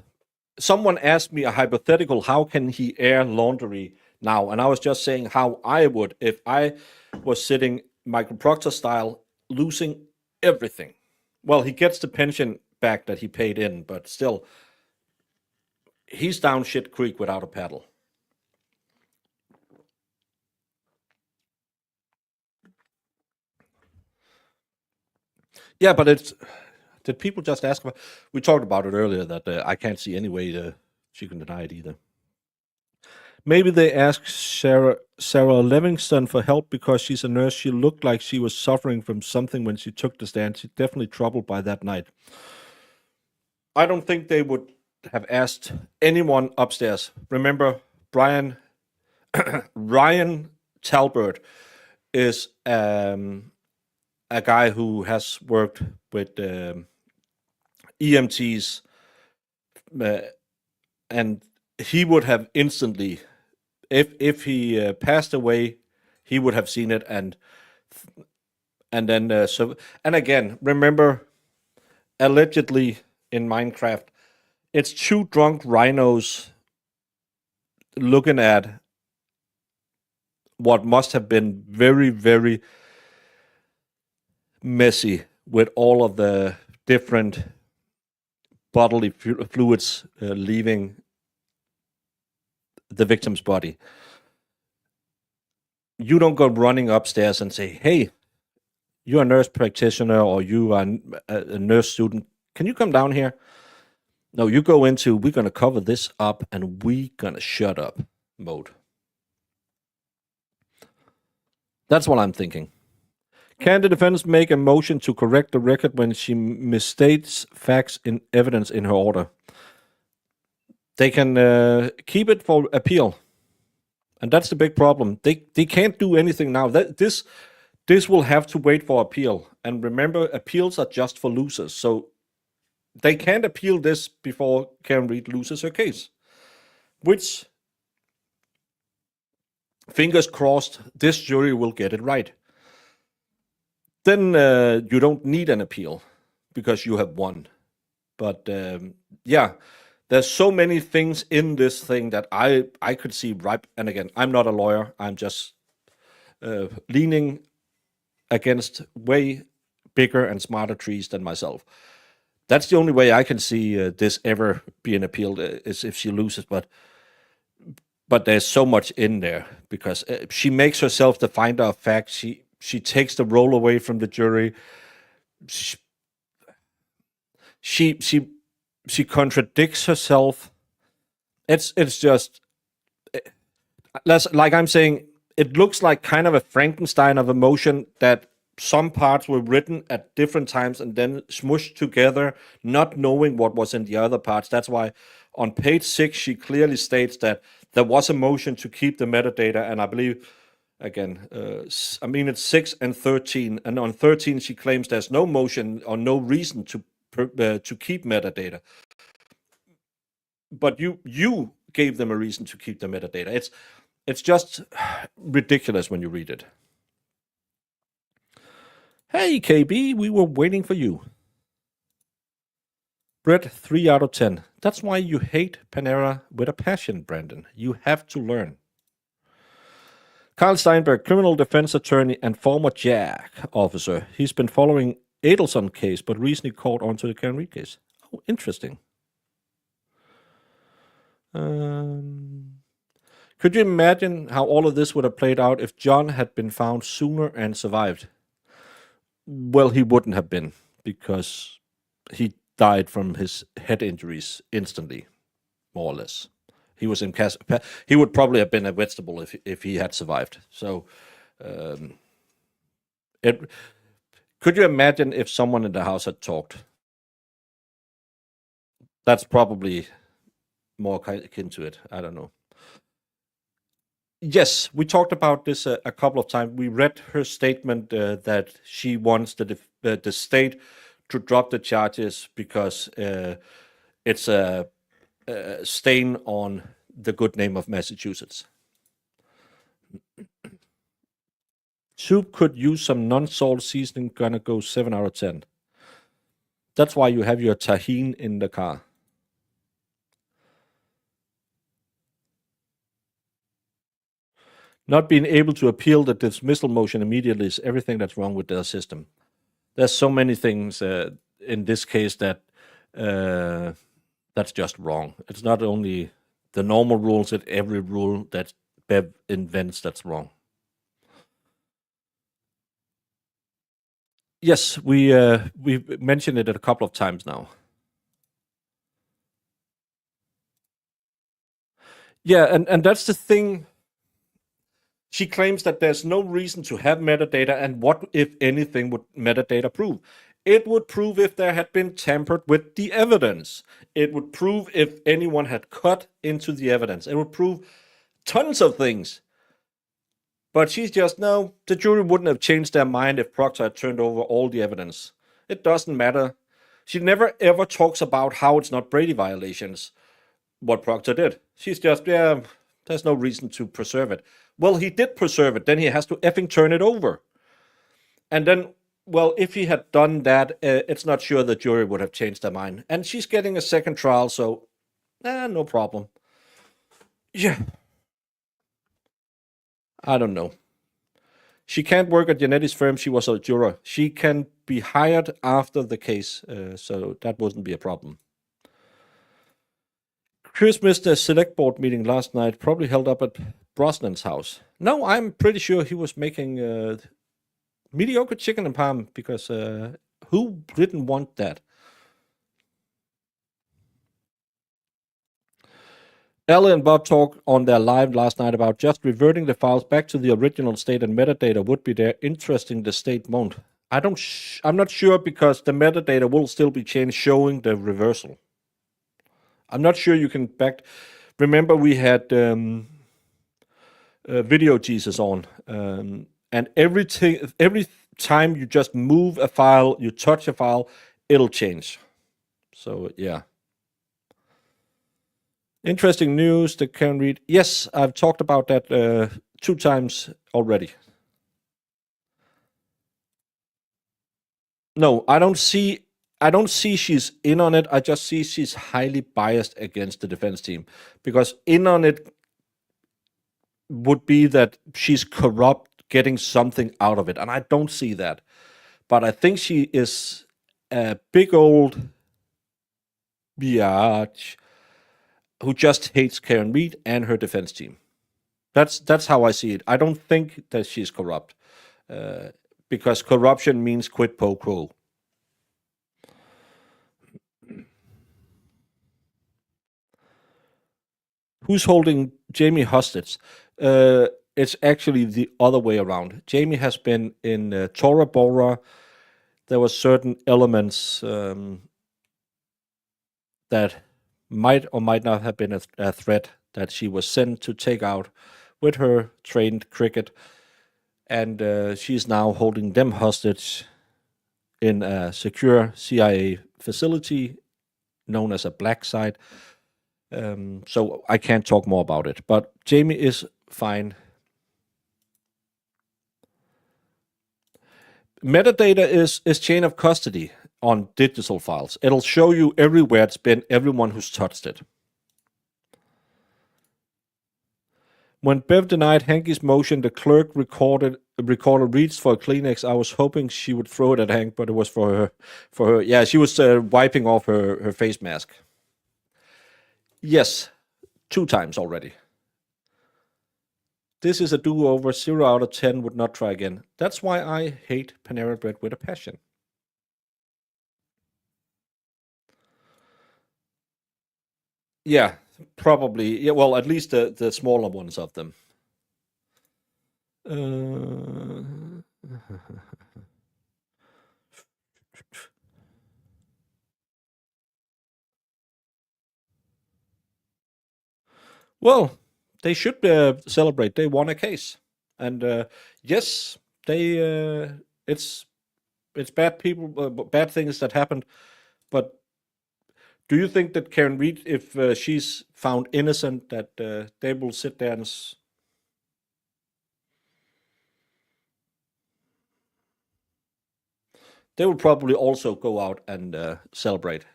S2: Someone asked me a hypothetical, how can he air laundry now? And I was just saying how I would if I was sitting Michael Proctor style, losing everything. Well, he gets the pension back that he paid in, but still, he's down shit creek without a paddle. Yeah, but it's. Did people just ask about? We talked about it earlier that I can't see any way she can deny it either. Maybe they asked Sarah Livingston for help because she's a nurse. She looked like she was suffering from something when she took the stand. She's definitely troubled by that night. I don't think they would have asked anyone upstairs. Remember, Ryan Talbert is a guy who has worked with EMTs, and he would have instantly, if he passed away, he would have seen it, and then so, and again, remember, allegedly in Minecraft, it's two drunk rhinos looking at what must have been very, very messy with all of the different bodily fluids leaving the victim's body. You don't go running upstairs and say, hey, you're a nurse practitioner or you are a nurse student. Can you come down here? No, you go into, we're going to cover this up and we're going to shut up mode. That's what I'm thinking. Can the defense make a motion to correct the record when she misstates facts in evidence in her order? They can keep it for appeal. And that's the big problem. They can't do anything now. This will have to wait for appeal. And remember, appeals are just for losers. So they can't appeal this before Karen Read loses her case. Which, fingers crossed, this jury will get it right. Then you don't need an appeal because you have won. But yeah, there's so many things in this thing that I could see right. And again, I'm not a lawyer. I'm just leaning against way bigger and smarter trees than myself. That's the only way I can see this ever being appealed is if she loses. But there's so much in there because she makes herself the finder of fact. She takes the role away from the jury. She contradicts herself. It's just like I'm saying. It looks like kind of a Frankenstein of emotion that some parts were written at different times and then smushed together, not knowing what was in the other parts. That's why on page 6 she clearly states that there was a motion to keep the metadata, and I believe. Again, it's 6 and 13, and on 13 she claims there's no motion or no reason to keep metadata. But you gave them a reason to keep the metadata. It's just ridiculous when you read it. Hey KB, we were waiting for you. Brett, 3 out of 10. That's why you hate Panera with a passion, Brandon. You have to learn. Carl Steinberg, criminal defense attorney and former JAG officer. He's been following Adelson case, but recently caught onto the Karen Read case. Oh, interesting. Could you imagine how all of this would have played out if John had been found sooner and survived? Well, he wouldn't have been, because he died from his head injuries instantly, more or less. He was in he would probably have been a vegetable if he had survived. So, could you imagine if someone in the house had talked? That's probably more akin to it. I don't know. Yes, we talked about this a couple of times. We read her statement that she wants the state to drop the charges because it's a stain on the good name of Massachusetts. Soup could use some non-salt seasoning. Gonna go 7 out of 10. That's why you have your tahine in the car. Not being able to appeal the dismissal motion immediately is everything that's wrong with their system. There's so many things in this case that that's just wrong. It's not only the normal rules, it's every rule that Bev invents that's wrong. Yes, we've mentioned it a couple of times now. Yeah, and that's the thing. She claims that there's no reason to have metadata, and what, if anything, would metadata prove? It would prove if there had been tampered with the evidence. It would prove if anyone had cut into the evidence. It would prove tons of things. But she's just, no, the jury wouldn't have changed their mind if Proctor had turned over all the evidence. It doesn't matter. She never ever talks about how it's not Brady violations, what Proctor did. She's just, yeah, there's no reason to preserve it. Well, he did preserve it. Then he has to effing turn it over. And then, well, if he had done that, it's not sure the jury would have changed their mind. And she's getting a second trial, so no problem. Yeah. I don't know. She can't work at Janetti's firm. She was a juror. She can be hired after the case, so that wouldn't be a problem. Chris missed a select board meeting last night, probably held up at Brosnan's house. No, I'm pretty sure he was making mediocre chicken and parm, because who didn't want that? Ellie and Bob talked on their live last night about just reverting the files back to the original state, and metadata would be there. Interesting, the state won't. I'm not sure, because the metadata will still be changed, showing the reversal. I'm not sure you can back. Remember, we had Video Jesus on, and every time you just move a file, you touch a file, it'll change. So yeah. Interesting news that can read. Yes, I've talked about that 2 times already. No, I don't see she's in on it. I just see she's highly biased against the defense team, because in on it would be that she's corrupt, getting something out of it, and I don't see that. But I think she is a big old biatch who just hates Karen Reed and her defense team. That's how I see it. I don't think that she's corrupt, because corruption means quid pro quo. Who's holding Jamie hostage? It's actually the other way around. Jamie has been in Tora Bora. There were certain elements that might or might not have been a threat that she was sent to take out with her trained cricket, and she's now holding them hostage in a secure CIA facility known as a black site. So I can't talk more about it, but Jamie is fine. Metadata is chain of custody on digital files. It'll show you everywhere it's been, everyone who's touched it. When Bev denied Hanky's motion, the clerk recorder reached for a Kleenex. I was hoping she would throw it at Hank, but it was for her. Yeah, she was wiping off her face mask. Yes, 2 times already. This is a do-over. 0 out of 10 would not try again. That's why I hate Panera Bread with a passion. Yeah, probably. Yeah, well, at least the smaller ones of them. Well, they should celebrate. They won a case, and yes, they. It's bad people, bad things that happened, but do you think that Karen Reed, if she's found innocent, that they will sit there and they will probably also go out and celebrate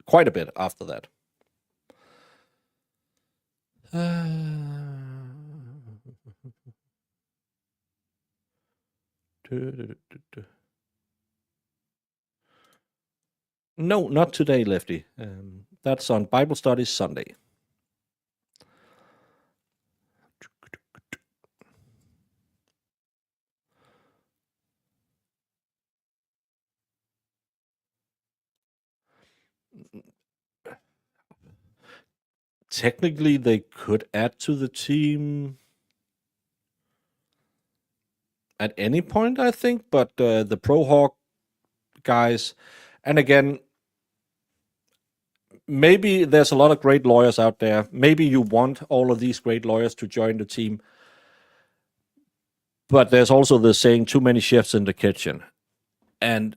S2: quite a bit after that. No, not today, Lefty. That's on Bible Studies Sunday. Technically, they could add to the team at any point, I think, but the Pro Hawk guys, and again, maybe there's a lot of great lawyers out there. Maybe you want all of these great lawyers to join the team, but there's also the saying, too many chefs in the kitchen. And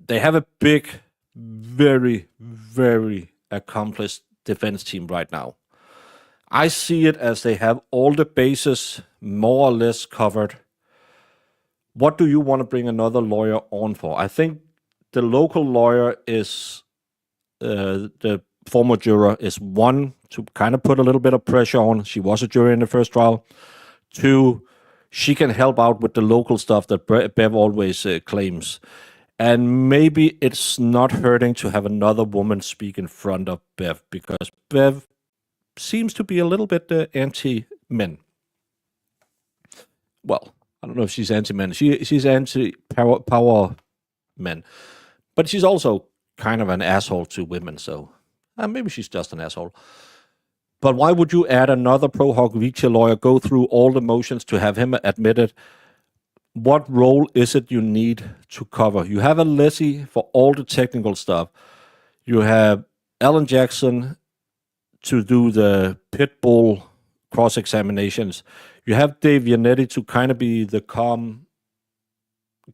S2: they have a big, very, very accomplished defense team right now. I see it as they have all the bases more or less covered. What do you want to bring another lawyer on for? I think the local lawyer is, the former juror, is one, to kind of put a little bit of pressure on. She was a juror in the first trial. Two, she can help out with the local stuff that Bev always claims. And maybe it's not hurting to have another woman speak in front of Bev, because Bev seems to be a little bit anti-men. Well, I don't know if she's anti-men. She's anti-power men. But she's also kind of an asshole to women, so maybe she's just an asshole. But why would you add another Pro Hawk Vici lawyer, go through all the motions to have him admitted? What role is it you need to cover? You have a Leslie for all the technical stuff. You have Alan Jackson to do the pit bull cross-examinations. You have Dave Yannetti to kind of be the calm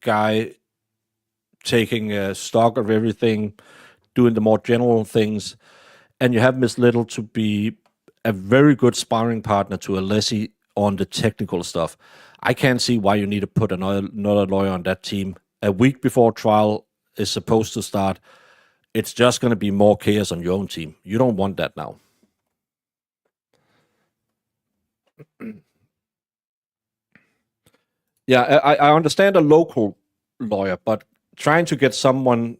S2: guy, taking stock of everything, doing the more general things. And you have Miss Little to be a very good sparring partner to Alessi on the technical stuff. I can't see why you need to put another lawyer on that team. A week before trial is supposed to start, it's just going to be more chaos on your own team. You don't want that now. Yeah, I understand a local lawyer, but trying to get someone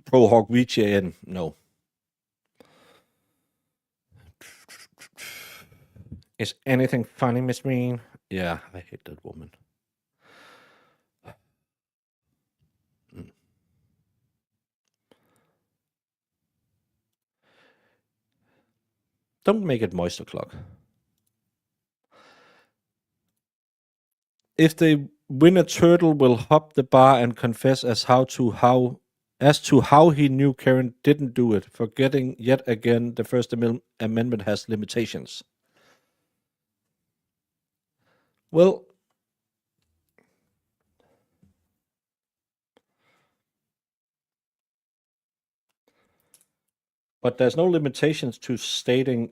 S2: Pro Hawk Vici in, no. Is anything funny, Miss Mean? Yeah, I hate that woman. Don't make it moist o'clock. If they win, a turtle will hop the bar and confess as to how he knew Karen didn't do it, forgetting yet again the First Amendment has limitations. Well, but there's no limitations to stating,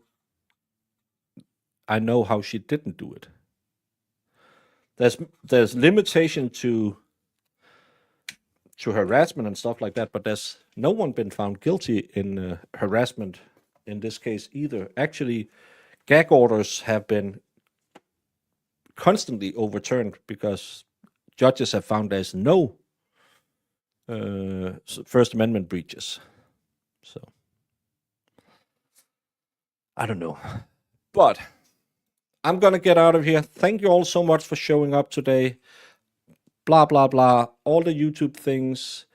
S2: I know how she didn't do it. There's limitation to harassment and stuff like that, but there's no one been found guilty in harassment in this case either. Actually, gag orders have been constantly overturned because judges have found there's no First Amendment breaches. So, I don't know. But I'm going to get out of here. Thank you all so much for showing up today. Blah, blah, blah. All the YouTube things.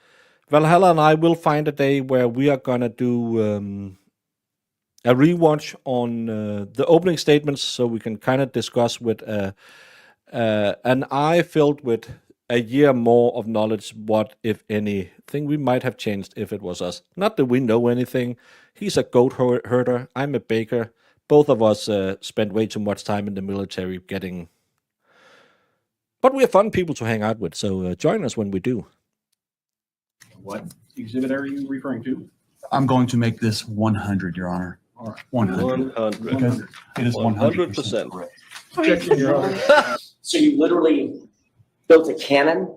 S2: Valhalla and I will find a day where we are going to do a rewatch on the opening statements so we can kind of discuss with an eye filled with a year more of knowledge what, if anything, we might have changed if it was us. Not that we know anything. He's a goat herder. I'm a baker. Both of us spent way too much time in the military getting... But we're fun people to hang out with, so join us when we do.
S3: What exhibit are you referring to?
S4: I'm going to make this 100, Your Honor.
S3: All right.
S4: 100.
S2: 100.
S4: Because it is 100%
S2: 100%.
S4: correct.
S3: Objection, Your Honor.
S5: So you literally built a cannon?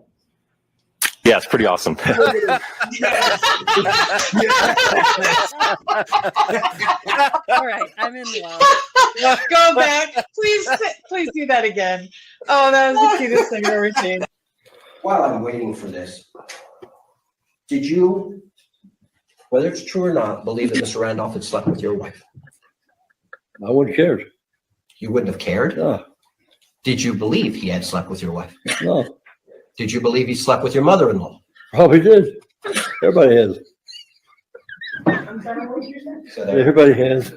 S6: Yeah, it's pretty awesome.
S7: All right, I'm in love.
S8: Go back. Please do that again. Oh, that was the cutest thing I've ever seen. while I'm waiting for this, did you, whether it's true or not, believe that Mr. Randolph had slept with your wife?
S9: I wouldn't care.
S8: You wouldn't have cared?
S9: No,
S8: Did you believe he had slept with your wife?
S9: no,
S8: Did you believe he slept with your mother-in-law?
S9: probably did. Everybody has.
S8: So there.
S9: Everybody has.